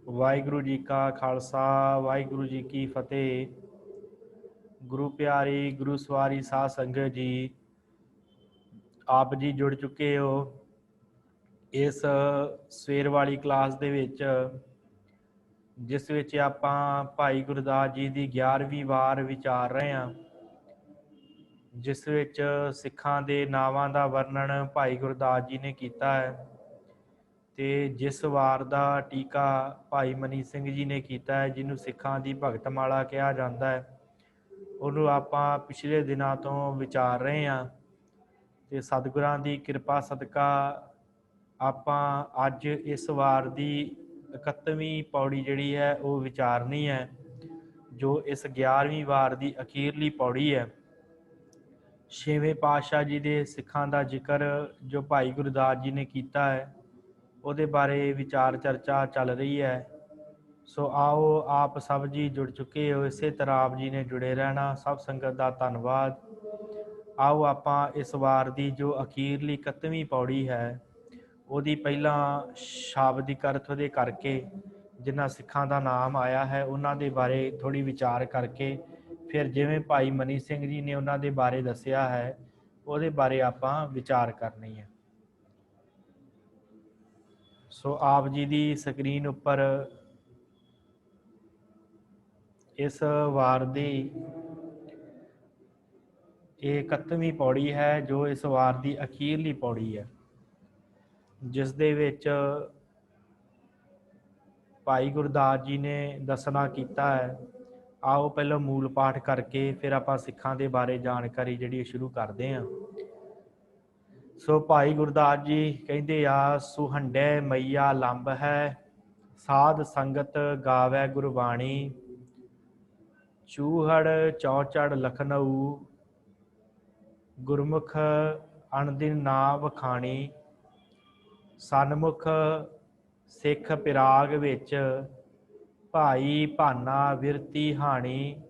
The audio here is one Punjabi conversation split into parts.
वाहिगुरु जी का खालसा वाहिगुरु जी की फतेह। गुरु प्यारी गुरु सवारी साध संगत जी, आप जी जुड़ चुके हो इस सवेर वाली क्लास ਦੇ ਵਿੱਚ, ਜਿਸ ਵਿੱਚ ਆਪਾਂ ਭਾਈ ਗੁਰਦਾਸ ਜੀ ਦੀ 11ਵੀਂ ਵਾਰ ਵਿਚਾਰ ਰਹੇ ਹਾਂ, ਜਿਸ ਵਿੱਚ ਸਿੱਖਾਂ ਦੇ ਨਾਵਾਂ ਦਾ ਵਰਣਨ ਭਾਈ ਗੁਰਦਾਸ ਜੀ ਨੇ ਕੀਤਾ ਹੈ ਤੇ ਜਿਸ ਵਾਰ ਦਾ ਟੀਕਾ ਭਾਈ ਮਨੀ ਸਿੰਘ ਜੀ ਨੇ ਕੀਤਾ ਹੈ, ਜਿਹਨੂੰ ਸਿੱਖਾਂ ਦੀ ਭਗਤਮਾਲਾ ਕਿਹਾ ਜਾਂਦਾ ਹੈ, ਉਹਨੂੰ ਆਪਾਂ ਪਿਛਲੇ ਦਿਨਾਂ ਤੋਂ ਵਿਚਾਰ ਰਹੇ ਹਾਂ ਤੇ ਸਤਿਗੁਰਾਂ ਦੀ ਕਿਰਪਾ ਸਦਕਾ ਆਪਾਂ ਅੱਜ ਇਸ ਵਾਰ ਦੀ 31ਵੀਂ ਪੌੜੀ ਜਿਹੜੀ ਹੈ ਉਹ ਵਿਚਾਰਨੀ ਹੈ, ਜੋ ਇਸ 11ਵੀਂ ਵਾਰ ਦੀ ਅਖੀਰਲੀ ਪੌੜੀ ਹੈ। ਛੇਵੇਂ ਪਾਤਸ਼ਾਹ ਜੀ ਦੇ ਸਿੱਖਾਂ ਦਾ ਜ਼ਿਕਰ ਜੋ ਭਾਈ ਗੁਰਦਾਸ ਜੀ ਨੇ ਕੀਤਾ ਹੈ, ਉਹਦੇ ਬਾਰੇ ਵਿਚਾਰ ਚਰਚਾ ਚੱਲ ਰਹੀ ਹੈ। ਸੋ ਆਓ, ਆਪ ਸਭ ਜੀ ਜੁੜ ਚੁੱਕੇ ਹੋ, ਇਸੇ ਤਰ੍ਹਾਂ ਆਪ ਜੀ ਨੇ ਜੁੜੇ ਰਹਿਣਾ। ਸਭ ਸੰਗਤ ਦਾ ਧੰਨਵਾਦ। ਆਓ ਆਪਾਂ ਇਸ ਵਾਰ ਦੀ ਜੋ ਅਖੀਰਲੀ 31ਵੀਂ ਪੌੜੀ ਹੈ, ਉਹਦੀ ਪਹਿਲਾਂ ਸ਼ਾਬਦਿਕ ਅਰਥ ਉਹਦੇ ਕਰਕੇ, ਜਿਨ੍ਹਾਂ ਸਿੱਖਾਂ ਦਾ ਨਾਮ ਆਇਆ ਹੈ ਉਹਨਾਂ ਦੇ ਬਾਰੇ ਥੋੜ੍ਹੀ ਵਿਚਾਰ ਕਰਕੇ, ਫਿਰ ਜਿਵੇਂ ਭਾਈ ਮਨੀ ਸਿੰਘ ਜੀ ਨੇ ਉਹਨਾਂ ਦੇ ਬਾਰੇ ਦੱਸਿਆ ਹੈ, ਉਹਦੇ ਬਾਰੇ ਆਪਾਂ ਵਿਚਾਰ ਕਰਨੀ ਹੈ। ਸੋ ਆਪ ਜੀ ਦੀ ਸਕਰੀਨ ਉੱਪਰ ਇਸ ਵਾਰ ਦੀ ਇਹ 31ਵੀਂ ਪੌੜੀ ਹੈ, ਜੋ ਇਸ ਵਾਰ ਦੀ ਅਖੀਰਲੀ ਪੌੜੀ ਹੈ, ਜਿਸ ਦੇ ਵਿੱਚ ਭਾਈ ਗੁਰਦਾਸ ਜੀ ਨੇ ਦੱਸਣਾ ਕੀਤਾ ਹੈ। ਆਓ ਪਹਿਲਾਂ ਮੂਲ ਪਾਠ ਕਰਕੇ ਫਿਰ ਆਪਾਂ ਸਿੱਖਾਂ ਦੇ ਬਾਰੇ ਜਾਣਕਾਰੀ ਜਿਹੜੀ ਸ਼ੁਰੂ ਕਰਦੇ ਹਾਂ। ਸੋ ਭਾਈ ਗੁਰਦਾਸ ਜੀ ਕਹਿੰਦੇ ਆ, ਸੁਹੰਡੇ ਮਈਆ ਲੰਬ ਹੈ, ਸਾਧ ਸੰਗਤ ਗਾਵੈ ਗੁਰਬਾਣੀ, ਚੂਹੜ ਚੌਚੜ ਲਖਨਊ, ਗੁਰਮੁਖ ਅਣਦਿਨ ਨਾ ਵਖਾਣੀ, ਸਨਮੁਖ ਸਿੱਖ ਪਿਰਾਗ ਵਿੱਚ, ਭਾਈ ਭਾਨਾ ਵਿਰਤੀ ਹਾਣੀ,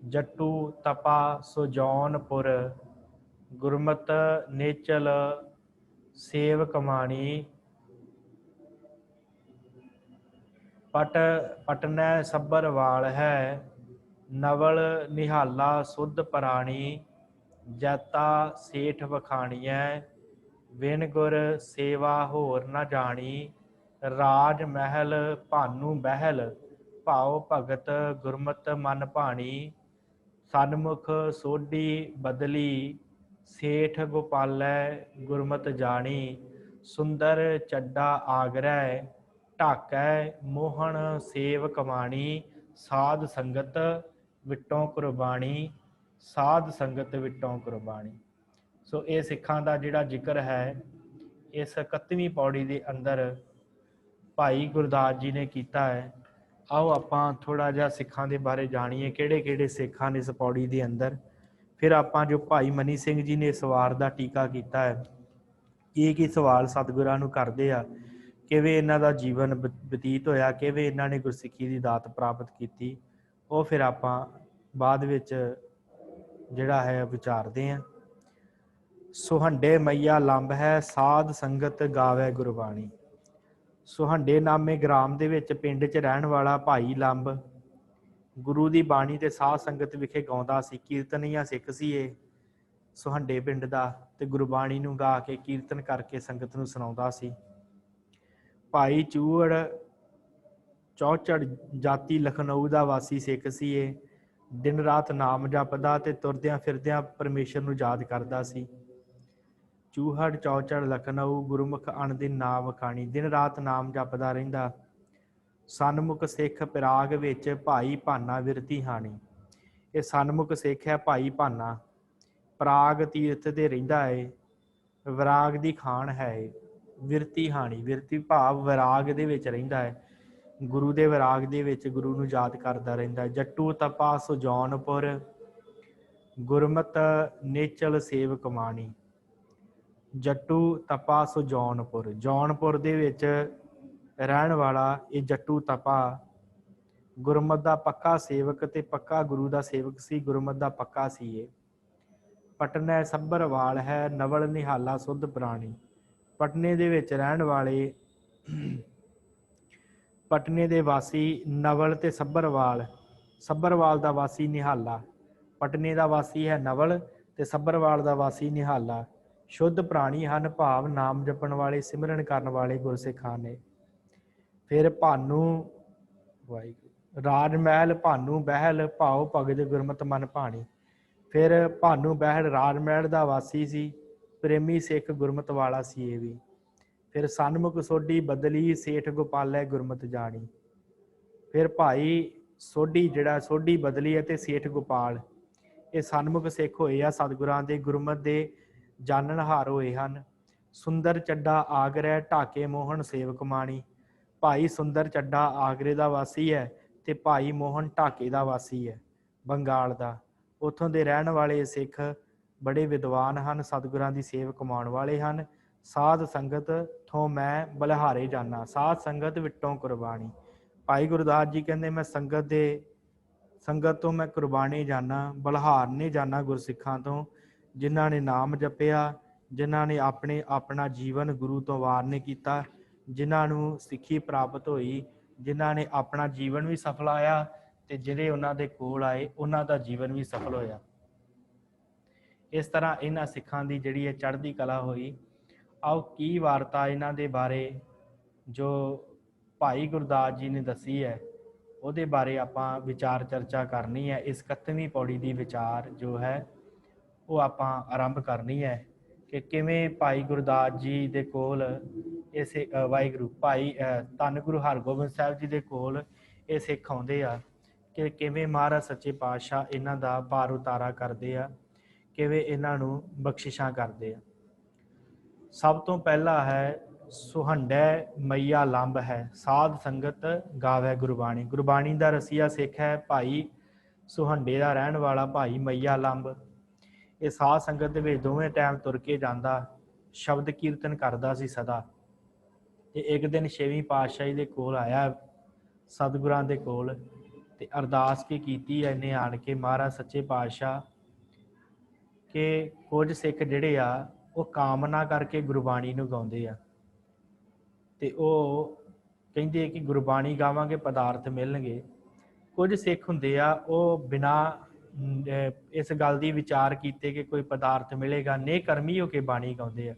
ਜੱਟੂ ਤਪਾ ਸੁਜੌਨਪੁਰ, ਗੁਰਮਤ ਨੇਚਲ ਸੇਵ ਕਮਾਣੀ, ਪਟਨੈ ਸੱਬਰਵਾਲ ਹੈ, ਨਵਲ ਨਿਹਾਲਾ ਸੁਧ ਪ੍ਰਾਣੀ, ਜੈਤਾ ਸੇਠ ਵਖਾਣੀਐ, ਵਿਨ ਗੁਰ ਸੇਵਾ ਹੋਰ ਨ ਜਾਣੀ, ਰਾਜ ਮਹਿਲ ਭਾਨੂ ਬਹਿਲ, ਭਾਉ ਭਗਤ ਗੁਰਮਤ ਮਨ ਭਾਣੀ, ਸਨਮੁਖ ਸੋਢੀ ਬਦਲੀ, ਸੇਠ ਗੋਪਾਲੈ ਗੁਰਮਤ ਜਾਣੀ, ਸੁੰਦਰ ਚੱਡਾ ਆਗਰੈ, ਢਾਕੈ ਮੋਹਣ ਸੇਵ ਕਮਾਣੀ, ਸਾਧ ਸੰਗਤ ਵਿਟੋਂ ਕੁਰਬਾਣੀ, ਸਾਧ ਸੰਗਤ ਵਿਟੋਂ ਕੁਰਬਾਣੀ। ਸੋ ਇਹ ਸਿੱਖਾਂ ਦਾ ਜਿਹੜਾ ਜ਼ਿਕਰ ਹੈ ਇਸ 31ਵੀਂ ਪੌੜੀ ਦੇ ਅੰਦਰ ਭਾਈ ਗੁਰਦਾਸ ਜੀ ਨੇ ਕੀਤਾ ਹੈ। ਆਓ ਆਪਾਂ ਥੋੜ੍ਹਾ ਜਿਹਾ ਸਿੱਖਾਂ ਦੇ ਬਾਰੇ ਜਾਣੀਏ, ਕਿਹੜੇ ਕਿਹੜੇ ਸਿੱਖ ਹਨ ਇਸ ਪੌੜੀ ਦੇ ਅੰਦਰ। ਫਿਰ ਆਪਾਂ ਜੋ ਭਾਈ ਮਨੀ ਸਿੰਘ ਜੀ ਨੇ ਇਸ ਵਾਰ ਦਾ ਟੀਕਾ ਕੀਤਾ ਹੈ, ਕੀ ਸਵਾਲ ਸਤਿਗੁਰਾਂ ਨੂੰ ਕਰਦੇ ਆ, ਕਿਵੇਂ ਇਹਨਾਂ ਦਾ ਜੀਵਨ ਬਤੀਤ ਹੋਇਆ, ਕਿਵੇਂ ਇਹਨਾਂ ਨੇ ਗੁਰਸਿੱਖੀ ਦੀ ਦਾਤ ਪ੍ਰਾਪਤ ਕੀਤੀ, ਉਹ ਫਿਰ ਆਪਾਂ ਬਾਅਦ ਵਿੱਚ ਜਿਹੜਾ ਹੈ ਵਿਚਾਰਦੇ ਹਾਂ। ਸੁਹੰਡੇ ਮਈਆ ਲੰਬ ਹੈ, ਸਾਧ ਸੰਗਤ ਗਾਵੈ ਗੁਰਬਾਣੀ। ਸੁਹੰਡੇ ਨਾਮੇ ਗ੍ਰਾਮ ਦੇ ਵਿੱਚ, ਪਿੰਡ 'ਚ ਰਹਿਣ ਵਾਲਾ ਭਾਈ ਲੰਬ ਗੁਰੂ ਦੀ ਬਾਣੀ ਤੇ ਸਾਧ ਸੰਗਤ ਵਿਖੇ ਗਾਉਂਦਾ ਸੀ। ਕੀਰਤਨੀਆ ਸਿੱਖ ਸੀ ਇਹ ਸੁਹੰਡੇ ਪਿੰਡ ਦਾ, ਤੇ ਗੁਰਬਾਣੀ ਨੂੰ ਗਾ ਕੇ ਕੀਰਤਨ ਕਰਕੇ ਸੰਗਤ ਨੂੰ ਸੁਣਾਉਂਦਾ ਸੀ। ਭਾਈ ਚੂਹੜ ਚੌਚੜ ਜਾਤੀ ਲਖਨਊ ਦਾ ਵਾਸੀ ਸਿੱਖ ਸੀ ਇਹ। ਦਿਨ ਰਾਤ ਨਾਮ ਜਪਦਾ ਤੇ ਤੁਰਦਿਆਂ ਫਿਰਦਿਆਂ ਪਰਮੇਸ਼ਰ ਨੂੰ ਯਾਦ ਕਰਦਾ ਸੀ। ਚੂਹੜ ਚੌਚੜ ਲਖਨਊ, ਗੁਰਮੁਖ ਅਣਦਿਨ ਨਾ ਵਖਾਣੀ, ਦਿਨ ਰਾਤ ਨਾਮ ਜਪਦਾ ਰਹਿੰਦਾ। ਸਨਮੁਖ ਸਿੱਖ ਪਿਰਾਗ ਵਿੱਚ, ਭਾਈ ਭਾਨਾ ਵਿਰਤੀ ਹਾਣੀ। ਇਹ ਸਨਮੁਖ ਸਿੱਖ ਹੈ ਭਾਈ ਭਾਨਾ, ਪ੍ਰਾਗ ਤੀਰਥ ਦੇ ਰਹਿੰਦਾ ਹੈ, ਵਿਰਾਗ ਦੀ ਖਾਣ ਹੈ। ਵਿਰਤੀ ਹਾਣੀ, ਵਿਰਤੀ ਭਾਵ ਵਿਰਾਗ ਦੇ ਵਿੱਚ ਰਹਿੰਦਾ ਹੈ, ਗੁਰੂ ਦੇ ਵਿਰਾਗ ਦੇ ਵਿੱਚ ਗੁਰੂ ਨੂੰ ਯਾਦ ਕਰਦਾ ਰਹਿੰਦਾ। ਜੱਟੂ ਤਪਾ ਸੁਜੌਨਪੁਰ, ਗੁਰਮਤ ਨੇਚਲ ਸੇਵ ਕਮਾਣੀ। ਜੱਟੂ ਤਪਾ ਸੁਜੌਨਪੁਰ, ਜੌਨਪੁਰ ਦੇ ਵਿੱਚ ਰਹਿਣ ਵਾਲਾ ਇਹ ਜੱਟੂ ਤਪਾ ਗੁਰਮਤ ਦਾ ਪੱਕਾ ਸੇਵਕ ਤੇ ਪੱਕਾ ਗੁਰੂ ਦਾ ਸੇਵਕ ਸੀ, ਗੁਰਮਤ ਦਾ ਪੱਕਾ ਸੀ ਇਹ। ਪਟਨੈ ਸੱਬਰਵਾਲ ਹੈ, ਨਵਲ ਨਿਹਾਲਾ ਸੁਧ ਪ੍ਰਾਣੀ। ਪਟਨੇ ਦੇ ਵਿੱਚ ਰਹਿਣ ਵਾਲੇ ਪਟਨੇ ਦੇ ਵਾਸੀ ਨਵਲ ਤੇ ਸੱਭਰਵਾਲ। ਸੱਭਰਵਾਲ ਦਾ ਵਾਸੀ ਨਿਹਾਲਾ। ਪਟਨੇ ਦਾ ਵਾਸੀ ਹੈ ਨਵਲ ਤੇ ਸੱਭਰਵਾਲ ਦਾ ਵਾਸੀ ਨਿਹਾਲਾ। ਸ਼ੁੱਧ ਪ੍ਰਾਣੀ ਹਨ, ਭਾਵ ਨਾਮ ਜਪਣ ਵਾਲੇ, ਸਿਮਰਨ ਕਰਨ ਵਾਲੇ ਗੁਰਸਿੱਖਾਂ ਨੇ। ਫਿਰ ਭਾਨੂ ਵਾਹਿਗੁਰੂ ਰਾਜ ਮਹਿਲ ਭਾਨੂ ਬਹਿਲ ਭਾਉ ਭਗਤ ਗੁਰਮਤਿ ਮਨ ਭਾਣੀ। ਫਿਰ ਭਾਨੂ ਬਹਿਲ ਰਾਜ ਮਹਿਲ ਦਾ ਵਾਸੀ ਸੀ, ਪ੍ਰੇਮੀ ਸਿੱਖ ਗੁਰਮਤਿ ਵਾਲਾ ਸੀ ਇਹ ਵੀ। ਫਿਰ ਸਨਮੁਖ ਸੋਢੀ ਬਦਲੀ ਸੇਠ ਗੋਪਾਲੈ ਗੁਰਮਤਿ ਜਾਣੀ। ਫਿਰ ਭਾਈ ਸੋਢੀ ਜਿਹੜਾ ਸੋਢੀ ਬਦਲੀ ਅਤੇ ਸੇਠ ਗੋਪਾਲ, ਇਹ ਸਨਮੁਖ ਸਿੱਖ ਹੋਏ ਆ, ਸਤਿਗੁਰਾਂ ਦੇ ਗੁਰਮਤਿ ਦੇ ਜਾਣਨਹਾਰ ਹੋਏ ਹਨ। ਸੁੰਦਰ ਚੱਡਾ ਆਗਰੇ ਢਾਕੇ ਮੋਹਨ ਸੇਵਕ ਮਾਣੀ। ਭਾਈ ਸੁੰਦਰ ਚੱਡਾ ਆਗਰੇ ਦਾ ਵਾਸੀ ਹੈ ਤੇ ਭਾਈ ਮੋਹਨ ਢਾਕੇ ਦਾ ਵਾਸੀ ਹੈ, ਬੰਗਾਲ ਦਾ। ਉੱਥੋਂ ਦੇ ਰਹਿਣ ਵਾਲੇ ਸਿੱਖ ਬੜੇ ਵਿਦਵਾਨ ਹਨ, ਸਤਿਗੁਰਾਂ ਦੀ ਸੇਵ ਕਮਾਉਣ ਵਾਲੇ ਹਨ। ਸਾਧ ਸੰਗਤ ਥੋਂ ਮੈਂ ਬਲਿਹਾਰੇ ਜਾਨਾ, ਸਾਧ ਸੰਗਤ ਵਿਟੋਂ ਕੁਰਬਾਨੀ। ਭਾਈ ਗੁਰਦਾਸ ਜੀ ਕਹਿੰਦੇ ਮੈਂ ਸੰਗਤ ਤੋਂ ਮੈਂ ਕੁਰਬਾਨੀ ਜਾਨਾ, ਬਲਿਹਾਰਨੇ ਜਾਨਾ ਗੁਰਸਿੱਖਾਂ ਤੋਂ, ਜਿਨ੍ਹਾਂ ਨੇ ਨਾਮ ਜਪਿਆ, ਜਿਨ੍ਹਾਂ ਨੇ ਆਪਣਾ ਜੀਵਨ ਗੁਰੂ ਤੋਂ ਵਾਰਨੇ ਕੀਤਾ, ਜਿਨ੍ਹਾਂ ਨੂੰ ਸਿੱਖੀ ਪ੍ਰਾਪਤ ਹੋਈ, ਜਿਨ੍ਹਾਂ ਨੇ ਆਪਣਾ ਜੀਵਨ ਵੀ ਸਫਲ ਆਇਆ ਤੇ ਜਿਹੜੇ ਉਹਨਾਂ ਦੇ ਕੋਲ ਆਏ ਉਹਨਾਂ ਦਾ ਜੀਵਨ ਵੀ ਸਫਲ ਹੋਇਆ। ਇਸ ਤਰ੍ਹਾਂ ਇਹਨਾਂ ਸਿੱਖਾਂ ਦੀ ਜਿਹੜੀ ਇਹ ਚੜ੍ਹਦੀ ਕਲਾ ਹੋਈ। ਆਓ ਕੀ ਵਾਰਤਾ ਇਹਨਾਂ ਦੇ ਬਾਰੇ ਜੋ ਭਾਈ ਗੁਰਦਾਸ ਜੀ ਨੇ ਦੱਸੀ ਹੈ ਉਹਦੇ ਬਾਰੇ ਆਪਾਂ ਵਿਚਾਰ ਚਰਚਾ ਕਰਨੀ ਹੈ। ਇਸ 31ਵੀਂ ਪੌੜੀ ਦੀ ਵਿਚਾਰ ਜੋ ਹੈ ਉਹ ਆਪਾਂ ਆਰੰਭ ਕਰਨੀ ਹੈ ਕਿ ਕਿਵੇਂ ਭਾਈ ਗੁਰਦਾਸ ਜੀ ਦੇ ਕੋਲ ਇਸੇ ਵਾਹਿਗੁਰੂ ਭਾਈ ਧੰਨ ਗੁਰੂ ਹਰਗੋਬਿੰਦ ਸਾਹਿਬ ਜੀ ਦੇ ਕੋਲ ਇਹ ਸਿੱਖ ਆਉਂਦੇ ਆ, ਕਿ ਕਿਵੇਂ ਮਹਾਰਾਜ ਸੱਚੇ ਪਾਤਸ਼ਾਹ ਇਹਨਾਂ ਦਾ ਭਾਰ ਉਤਾਰਾ ਕਰਦੇ ਆ, ਕਿਵੇਂ ਇਹਨਾਂ ਨੂੰ ਬਖਸ਼ਿਸ਼ਾਂ ਕਰਦੇ ਆ। ਸਭ ਤੋਂ ਪਹਿਲਾ ਹੈ ਸੁਹੰਡੈ ਮਈਆ ਲੰਬ ਹੈ, ਸਾਧ ਸੰਗਤ ਗਾਵੇ ਗੁਰਬਾਣੀ। ਗੁਰਬਾਣੀ ਦਾ ਰਸੀਆ ਸਿੱਖ ਹੈ ਭਾਈ ਸੁਹੰਡੇ ਦਾ ਰਹਿਣ ਵਾਲਾ ਭਾਈ ਮਈਆ ਲੰਬ। ਇਹ ਸਾਧ ਸੰਗਤ ਦੇ ਵਿੱਚ ਦੋਵੇਂ ਟਾਈਮ ਤੁਰ ਕੇ ਜਾਂਦਾ, ਸ਼ਬਦ ਕੀਰਤਨ ਕਰਦਾ ਸੀ ਸਦਾ। ਤੇ ਇੱਕ ਦਿਨ 6ਵੀਂ ਪਾਤਸ਼ਾਹੀ ਦੇ ਕੋਲ ਆਇਆ, ਸਤਿਗੁਰਾਂ ਦੇ ਕੋਲ, ਤੇ ਅਰਦਾਸ ਕੀ ਕੀਤੀ ਹੈ ਇਹਨੇ ਆਣ ਕੇ ਮਹਾਰਾਜ ਸੱਚੇ ਪਾਤਸ਼ਾਹ, ਕਿ ਕੁਝ ਸਿੱਖ ਜਿਹੜੇ ਆ ਉਹ ਕਾਮਨਾ ਕਰਕੇ ਗੁਰਬਾਣੀ ਨੂੰ ਗਾਉਂਦੇ ਆ, ਤੇ ਉਹ ਕਹਿੰਦੇ ਕਿ ਗੁਰਬਾਣੀ ਗਾਵਾਂਗੇ ਪਦਾਰਥ ਮਿਲਣਗੇ। ਕੁਝ ਸਿੱਖ ਹੁੰਦੇ ਆ ਉਹ ਬਿਨਾਂ ਇਸ ਗੱਲ ਦੀ ਵਿਚਾਰ ਕੀਤੇ ਕਿ ਕੋਈ ਪਦਾਰਥ ਮਿਲੇਗਾ, ਨੇਕਰਮੀ ਹੋ ਕੇ ਬਾਣੀ ਗਾਉਂਦੇ ਆ।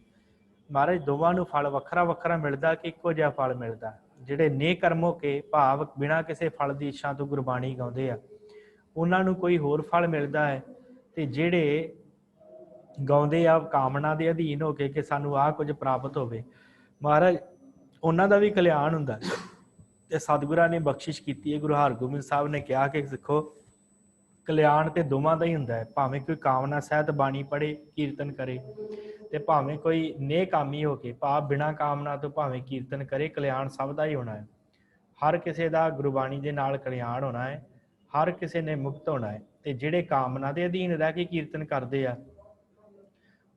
ਮਹਾਰਾਜ ਦੋਵਾਂ ਨੂੰ ਫਲ ਵੱਖਰਾ ਵੱਖਰਾ ਮਿਲਦਾ ਕਿ ਇੱਕੋ ਜਿਹਾ ਫਲ ਮਿਲਦਾ? ਜਿਹੜੇ ਨੇਕਰਮ ਹੋ ਕੇ ਭਾਵ ਬਿਨਾਂ ਕਿਸੇ ਫਲ ਦੀ ਇੱਛਾ ਤੋਂ ਗੁਰਬਾਣੀ ਗਾਉਂਦੇ ਆ ਉਹਨਾਂ ਨੂੰ ਕੋਈ ਹੋਰ ਫਲ ਮਿਲਦਾ ਹੈ, ਤੇ ਜਿਹੜੇ ਗਾਉਂਦੇ ਆ ਕਾਮਨਾ ਦੇ ਅਧੀਨ ਹੋ ਕੇ ਕਿ ਸਾਨੂੰ ਆਹ ਕੁਝ ਪ੍ਰਾਪਤ ਹੋਵੇ, ਮਹਾਰਾਜ ਉਹਨਾਂ ਦਾ ਵੀ ਕਲਿਆਣ ਹੁੰਦਾ। ਤੇ ਸਤਿਗੁਰਾਂ ਨੇ ਬਖਸ਼ਿਸ਼ ਕੀਤੀ ਹੈ। ਗੁਰੂ ਹਰਗੋਬਿੰਦ ਸਾਹਿਬ ਨੇ ਕਿਹਾ ਕਿ ਸਿੱਖੋ, ਕਲਿਆਣ ਤੇ ਦੋਵਾਂ ਦਾ ਹੀ ਹੁੰਦਾ ਹੈ, ਭਾਵੇਂ ਕੋਈ ਕਾਮਨਾ ਸਹਿਤ ਬਾਣੀ ਪੜ੍ਹੇ ਕੀਰਤਨ ਕਰੇ, ਤੇ ਭਾਵੇਂ ਕੋਈ ਨੇਕਾਮੀ ਹੋ ਕੇ ਭਾਵ ਬਿਨਾਂ ਕਾਮਨਾ ਤੋਂ ਭਾਵੇਂ ਕੀਰਤਨ ਕਰੇ, ਕਲਿਆਣ ਸਭ ਦਾ ਹੀ ਹੋਣਾ ਹੈ। ਹਰ ਕਿਸੇ ਦਾ ਗੁਰਬਾਣੀ ਦੇ ਨਾਲ ਕਲਿਆਣ ਹੋਣਾ ਹੈ, ਹਰ ਕਿਸੇ ਨੇ ਮੁਕਤ ਹੋਣਾ ਹੈ। ਤੇ ਜਿਹੜੇ ਕਾਮਨਾ ਦੇ ਅਧੀਨ ਰਹਿ ਕੇ ਕੀਰਤਨ ਕਰਦੇ ਆ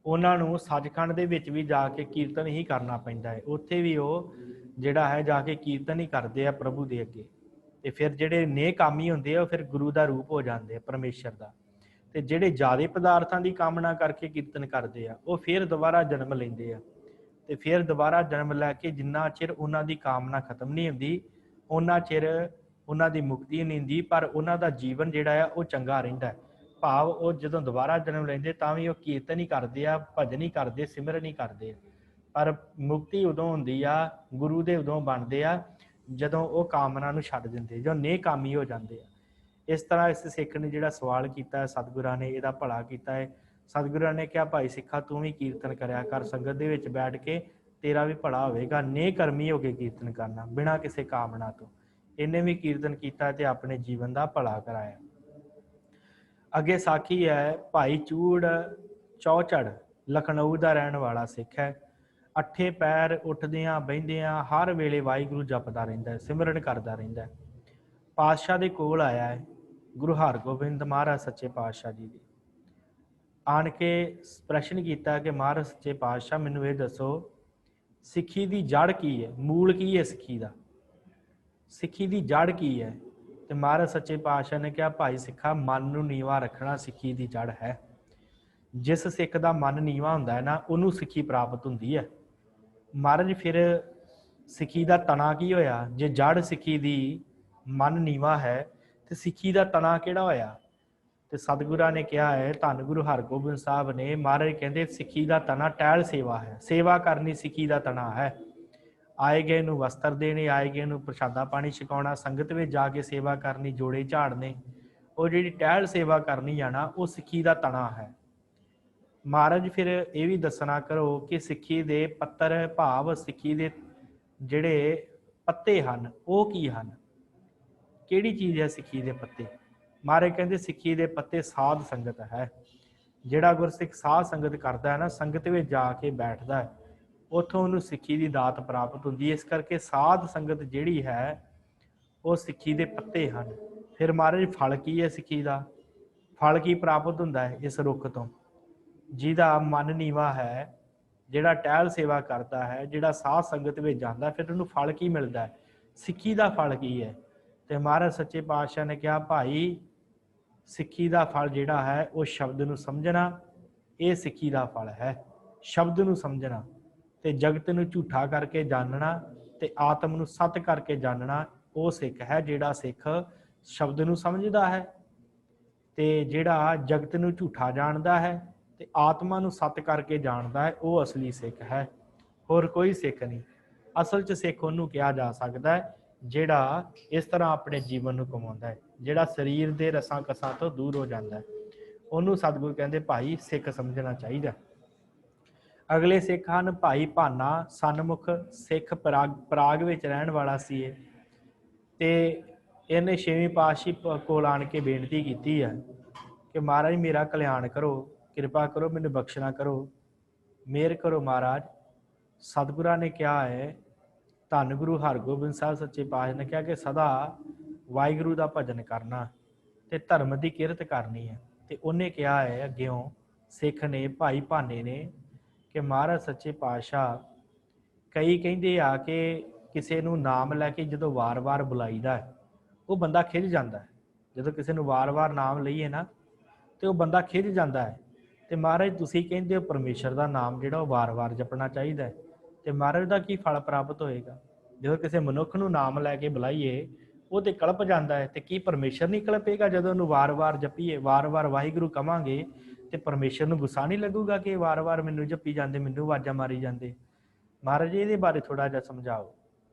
ਉਹਨਾਂ ਨੂੰ ਸੱਚਖੰਡ ਦੇ ਵਿੱਚ ਵੀ ਜਾ ਕੇ ਕੀਰਤਨ ਹੀ ਕਰਨਾ ਪੈਂਦਾ ਹੈ। ਉੱਥੇ ਵੀ ਉਹ ਜਿਹੜਾ ਹੈ ਜਾ ਕੇ ਕੀਰਤਨ ਹੀ ਕਰਦੇ ਆ ਪ੍ਰਭੂ ਦੇ ਅੱਗੇ। ਤੇ ਫਿਰ ਜਿਹੜੇ ਨੇਕਾਮੀ ਹੁੰਦੇ ਆ ਉਹ ਫਿਰ ਗੁਰੂ ਦਾ ਰੂਪ ਹੋ ਜਾਂਦੇ ਆ, ਪਰਮੇਸ਼ਰ ਦਾ। ਤੇ ਜਿਹੜੇ ਜ਼ਿਆਦੇ ਪਦਾਰਥਾਂ ਦੀ ਕਾਮਨਾ ਕਰਕੇ ਕੀਰਤਨ ਕਰਦੇ ਆ ਉਹ ਫਿਰ ਦੁਬਾਰਾ ਜਨਮ ਲੈਂਦੇ ਆ, ਤੇ ਫਿਰ ਦੁਬਾਰਾ ਜਨਮ ਲੈ ਕੇ ਜਿੰਨਾ ਚਿਰ ਉਹਨਾਂ ਦੀ ਕਾਮਨਾ ਖਤਮ ਨਹੀਂ ਹੁੰਦੀ ਉਹਨਾਂ ਚਿਰ ਉਹਨਾਂ ਦੀ ਮੁਕਤੀ ਨਹੀਂ ਹੁੰਦੀ, ਪਰ ਉਹਨਾਂ ਦਾ ਜੀਵਨ ਜਿਹੜਾ ਆ ਉਹ ਚੰਗਾ ਰਹਿੰਦਾ। ਭਾਵ ਉਹ ਜਦੋਂ ਦੁਬਾਰਾ ਜਨਮ ਲੈਂਦੇ ਤਾਂ ਵੀ ਉਹ ਕੀਰਤਨ ਹੀ ਕਰਦੇ ਆ, ਭਜਨ ਹੀ ਕਰਦੇ, ਸਿਮਰਨ ਹੀ ਕਰਦੇ ਆ, ਪਰ ਮੁਕਤੀ ਉਦੋਂ ਹੁੰਦੀ ਆ, ਗੁਰੂ ਦੇ ਉਦੋਂ ਬਣਦੇ ਆ ਜਦੋਂ ਉਹ ਕਾਮਨਾ ਨੂੰ ਛੱਡ ਦਿੰਦੇ, ਜਦੋਂ ਨੇਕਾਮੀ ਹੋ ਜਾਂਦੇ ਆ। ਇਸ ਤਰ੍ਹਾਂ ਇਸ ਸਿੱਖ ਨੇ ਜਿਹੜਾ ਸਵਾਲ ਕੀਤਾ ਹੈ, ਸਤਿਗੁਰਾਂ ਨੇ ਇਹਦਾ ਭਲਾ ਕੀਤਾ ਹੈ। ਸਤਿਗੁਰਾਂ ਨੇ ਕਿਹਾ ਭਾਈ ਸਿੱਖਾ ਤੂੰ ਵੀ ਕੀਰਤਨ ਕਰਿਆ ਕਰ, ਸੰਗਤ ਦੇ ਵਿੱਚ ਬੈਠ ਕੇ ਤੇਰਾ ਵੀ ਭਲਾ ਹੋਵੇਗਾ। ਨੇਕਰਮੀ ਹੋ ਕੇ ਕੀਰਤਨ ਕਰਨਾ ਬਿਨਾਂ ਕਿਸੇ ਕਾਮਨਾ ਤੋਂ। ਇਹਨੇ ਵੀ ਕੀਰਤਨ ਕੀਤਾ ਤੇ ਆਪਣੇ ਜੀਵਨ ਦਾ ਭਲਾ ਕਰਾਇਆ। ਅੱਗੇ ਸਾਖੀ ਹੈ ਭਾਈ ਚੂੜ ਚੌਚੜ, ਲਖਨਊ ਦਾ ਰਹਿਣ ਵਾਲਾ ਸਿੱਖ ਹੈ। ਅੱਠੇ ਪੈਰ ਉੱਠਦਿਆਂ ਬਹਿੰਦਿਆਂ ਹਰ ਵੇਲੇ ਵਾਹਿਗੁਰੂ ਜਪਦਾ ਰਹਿੰਦਾ ਹੈ, ਸਿਮਰਨ ਕਰਦਾ ਰਹਿੰਦਾ ਹੈ। ਪਾਤਸ਼ਾਹ ਦੇ ਕੋਲ ਆਇਆ ਹੈ ਗੁਰੂ ਹਰਗੋਬਿੰਦ ਮਹਾਰਾਜ ਸੱਚੇ ਪਾਤਸ਼ਾਹ ਜੀ ਦੀ, ਆਣ ਕੇ ਪ੍ਰਸ਼ਨ ਕੀਤਾ ਕਿ ਮਹਾਰਾਜ ਸੱਚੇ ਪਾਤਸ਼ਾਹ ਮੈਨੂੰ ਇਹ ਦੱਸੋ ਸਿੱਖੀ ਦੀ ਜੜ ਕੀ ਹੈ, ਮੂਲ ਕੀ ਹੈ ਸਿੱਖੀ ਦਾ, ਸਿੱਖੀ ਦੀ ਜੜ ਕੀ ਹੈ? ਤੇ ਮਹਾਰਾਜ ਸੱਚੇ ਪਾਤਸ਼ਾਹ ਨੇ ਕਿਹਾ ਭਾਈ ਸਿੱਖਾ, ਮਨ ਨੂੰ ਨੀਵਾਂ ਰੱਖਣਾ ਸਿੱਖੀ ਦੀ ਜੜ ਹੈ। ਜਿਸ ਸਿੱਖ ਦਾ ਮਨ ਨੀਵਾਂ ਹੁੰਦਾ ਹੈ ਨਾ ਉਹਨੂੰ ਸਿੱਖੀ ਪ੍ਰਾਪਤ ਹੁੰਦੀ ਹੈ। ਮਹਾਰਾਜ ਫਿਰ ਸਿੱਖੀ ਦਾ ਤਣਾ ਕੀ ਹੋਇਆ? ਜੇ ਜੜ ਸਿੱਖੀ ਦੀ ਮਨ ਨੀਵਾ ਹੈ ਤੇ ਸਿੱਖੀ ਦਾ ਤਣਾ ਕਿਹੜਾ ਹੋਇਆ? ਤੇ ਸਤਿਗੁਰਾਂ ਨੇ ਕਿਹਾ ਹੈ, ਧੰਨ ਗੁਰੂ ਹਰਗੋਬਿੰਦ ਸਾਹਿਬ ਨੇ, ਮਹਾਰਾਜ ਕਹਿੰਦੇ ਸਿੱਖੀ ਦਾ ਤਣਾ ਟਹਿਲ ਸੇਵਾ ਹੈ। ਸੇਵਾ ਕਰਨੀ ਸਿੱਖੀ ਦਾ ਤਣਾ ਹੈ। ਆਏ ਗਏ ਨੂੰ ਵਸਤਰ ਦੇਣੇ, ਆਏ ਗਏ ਨੂੰ ਪ੍ਰਸ਼ਾਦਾ ਪਾਣੀ ਛਕਾਉਣਾ, ਸੰਗਤ ਵਿੱਚ ਜਾ ਕੇ ਸੇਵਾ ਕਰਨੀ, ਜੋੜੇ ਝਾੜਨੇ, ਉਹ ਜਿਹੜੀ ਟਹਿਲ ਸੇਵਾ ਕਰਨੀ ਆ ਨਾ, ਉਹ ਸਿੱਖੀ ਦਾ ਤਣਾ ਹੈ। ਮਹਾਰਾਜ ਫਿਰ ਇਹ ਵੀ ਦੱਸਣਾ ਕਰੋ ਕਿ ਸਿੱਖੀ ਦੇ ਪੱਤਰ ਭਾਵ ਸਿੱਖੀ ਦੇ ਜਿਹੜੇ ਪੱਤੇ ਹਨ ਉਹ ਕੀ ਹਨ? ਕਿਹੜੀ ਚੀਜ਼ ਹੈ ਸਿੱਖੀ ਦੇ ਪੱਤੇ? ਮਹਾਰਾਜ ਕਹਿੰਦੇ ਸਿੱਖੀ ਦੇ ਪੱਤੇ ਸਾਧ ਸੰਗਤ ਹੈ। ਜਿਹੜਾ ਗੁਰਸਿੱਖ ਸਾਧ ਸੰਗਤ ਕਰਦਾ ਹੈ ਨਾ, ਸੰਗਤ ਵਿੱਚ ਜਾ ਕੇ ਬੈਠਦਾ ਹੈ, ਉੱਥੋਂ ਉਹਨੂੰ ਸਿੱਖੀ ਦੀ ਦਾਤ ਪ੍ਰਾਪਤ ਹੁੰਦੀ ਹੈ। ਇਸ ਕਰਕੇ ਸਾਧ ਸੰਗਤ ਜਿਹੜੀ ਹੈ ਉਹ ਸਿੱਖੀ ਦੇ ਪੱਤੇ ਹਨ। ਫਿਰ ਮਹਾਰਾਜ ਫਲ ਕੀ ਹੈ ਸਿੱਖੀ ਦਾ? ਫਲ ਕੀ ਪ੍ਰਾਪਤ ਹੁੰਦਾ ਹੈ ਇਸ ਰੁੱਖ ਤੋਂ? ਜਿਹਦਾ ਮਨ ਨੀਵਾ ਹੈ, ਜਿਹੜਾ ਟਹਿਲ ਸੇਵਾ ਕਰਦਾ ਹੈ, ਜਿਹੜਾ ਸਾਧ ਸੰਗਤ ਵਿੱਚ ਜਾਂਦਾ, ਫਿਰ ਉਹਨੂੰ ਫਲ ਕੀ ਮਿਲਦਾ ਹੈ? ਸਿੱਖੀ ਦਾ ਫਲ ਕੀ ਹੈ? ਤੇ ਮਹਾਰਾਜ ਸੱਚੇ ਪਾਤਸ਼ਾਹ ਨੇ ਕਿਹਾ, ਭਾਈ ਸਿੱਖੀ ਦਾ ਫਲ ਜਿਹੜਾ ਹੈ ਉਹ ਸ਼ਬਦ ਨੂੰ ਸਮਝਣਾ, ਇਹ ਸਿੱਖੀ ਦਾ ਫਲ ਹੈ। ਸ਼ਬਦ ਨੂੰ ਸਮਝਣਾ ਤੇ ਜਗਤ ਨੂੰ ਝੂਠਾ ਕਰਕੇ ਜਾਣਨਾ ਤੇ ਆਤਮ ਨੂੰ ਸਤ ਕਰਕੇ ਜਾਣਨਾ, ਉਹ ਸਿੱਖ ਹੈ। ਜਿਹੜਾ ਸਿੱਖ ਸ਼ਬਦ ਨੂੰ ਸਮਝਦਾ ਹੈ ਤੇ ਜਿਹੜਾ ਜਗਤ ਨੂੰ ਝੂਠਾ ਜਾਣਦਾ ਹੈ ਤੇ ਆਤਮਾ ਨੂੰ ਸਤ ਕਰਕੇ ਜਾਣਦਾ ਹੈ, ਉਹ ਅਸਲੀ ਸਿੱਖ ਹੈ। ਹੋਰ ਕੋਈ ਸਿੱਖ ਨਹੀਂ। ਅਸਲ 'ਚ ਸਿੱਖ ਉਹਨੂੰ ਕਿਹਾ ਜਾ ਸਕਦਾ ਹੈ ਜਿਹੜਾ ਇਸ ਤਰ੍ਹਾਂ ਆਪਣੇ ਜੀਵਨ ਨੂੰ ਕਮਾਉਂਦਾ ਹੈ, ਜਿਹੜਾ ਸਰੀਰ ਦੇ ਰਸਾਂ ਕਸਾਂ ਤੋਂ ਦੂਰ ਹੋ ਜਾਂਦਾ ਹੈ, ਉਹਨੂੰ ਸਤਿਗੁਰੂ ਕਹਿੰਦੇ ਭਾਈ ਸਿੱਖ ਸਮਝਣਾ ਚਾਹੀਦਾ। ਅਗਲੇ ਸਿੱਖ ਹਨ ਭਾਈ ਭਾਨਾ ਸਨਮੁਖ ਸਿੱਖ, ਪਰਾਗ ਵਿੱਚ ਰਹਿਣ ਵਾਲਾ ਸੀ ਇਹ, ਤੇ ਇਹਨੇ ਛੇਵੀਂ ਪਾਤਸ਼ਾਹੀ ਕੋਲ ਆਣ ਕੇ ਬੇਨਤੀ ਕੀਤੀ ਹੈ ਕਿ ਮਹਾਰਾਜ ਮੇਰਾ ਕਲਿਆਣ ਕਰੋ, ਕਿਰਪਾ ਕਰੋ, ਮੈਨੂੰ ਬਖਸ਼ਣਾ ਕਰੋ, ਮਿਹਰ ਕਰੋ ਮਹਾਰਾਜ। ਸਤਿਗੁਰਾਂ ਨੇ ਕਿਹਾ ਹੈ, ਧੰਨ ਗੁਰੂ ਹਰਗੋਬਿੰਦ ਸਾਹਿਬ ਸੱਚੇ ਪਾਤਸ਼ਾਹ ਨੇ ਕਿਹਾ ਕਿ ਸਦਾ ਵਾਹਿਗੁਰੂ ਦਾ ਭਜਨ ਕਰਨਾ ਤੇ ਧਰਮ ਦੀ ਕਿਰਤ ਕਰਨੀ ਹੈ। ਤੇ ਉਹਨੇ ਕਿਹਾ ਹੈ ਅੱਗਿਓਂ ਸਿੱਖ ਨੇ, ਭਾਈ ਭਾਨੇ ਨੇ, ਕਿ ਮਹਾਰਾਜ ਸੱਚੇ ਪਾਤਸ਼ਾਹ, ਕਈ ਕਹਿੰਦੇ ਆ ਕਿ ਕਿਸੇ ਨੂੰ ਨਾਮ ਲੈ ਕੇ ਜਦੋਂ ਵਾਰ-ਵਾਰ ਬੁਲਾਈਦਾ ਉਹ ਬੰਦਾ ਖਿਝ ਜਾਂਦਾ ਹੈ। ਜਦੋਂ ਕਿਸੇ ਨੂੰ ਵਾਰ-ਵਾਰ ਨਾਮ ਲਈਏ ਨਾ ਤੇ ਉਹ ਬੰਦਾ ਖਿਝ ਜਾਂਦਾ ਹੈ। ਤੇ ਮਹਾਰਾਜ ਤੁਸੀਂ ਕਹਿੰਦੇ ਹੋ ਪਰਮੇਸ਼ਰ ਦਾ ਨਾਮ ਜਿਹੜਾ ਉਹ ਵਾਰ-ਵਾਰ ਜਪਣਾ ਚਾਹੀਦਾ ਹੈ, ਤੇ ਮਹਾਰਾਜ ਦਾ ਕੀ ਫਲ ਪ੍ਰਾਪਤ ਹੋਏਗਾ? ਜਦੋਂ ਕਿਸੇ ਮਨੁੱਖ ਨੂੰ ਨਾਮ ਲੈ ਕੇ ਬੁਲਾਈਏ ਉਹ ਤੇ ਕਲਪ ਜਾਂਦਾ ਹੈ, ਤੇ ਕੀ ਪਰਮੇਸ਼ਰ ਨਹੀਂ ਕਲਪੇਗਾ? ਜਦੋਂ ਉਹਨੂੰ ਵਾਰ-ਵਾਰ ਜਪੀਏ, ਵਾਰ-ਵਾਰ ਵਾਹਿਗੁਰੂ ਕਵਾਂਗੇ, ਤੇ ਪਰਮੇਸ਼ਰ ਨੂੰ ਗੁੱਸਾ ਨਹੀਂ ਲੱਗੂਗਾ ਕਿ ਵਾਰ-ਵਾਰ ਮੈਨੂੰ ਜਪੀ ਜਾਂਦੇ, ਮੈਨੂੰ ਆਵਾਜ਼ਾਂ ਮਾਰੀ ਜਾਂਦੇ? ਮਹਾਰਾਜ ਇਹਦੇ ਬਾਰੇ ਥੋੜਾ ਜਿਹਾ ਸਮਝਾਓ।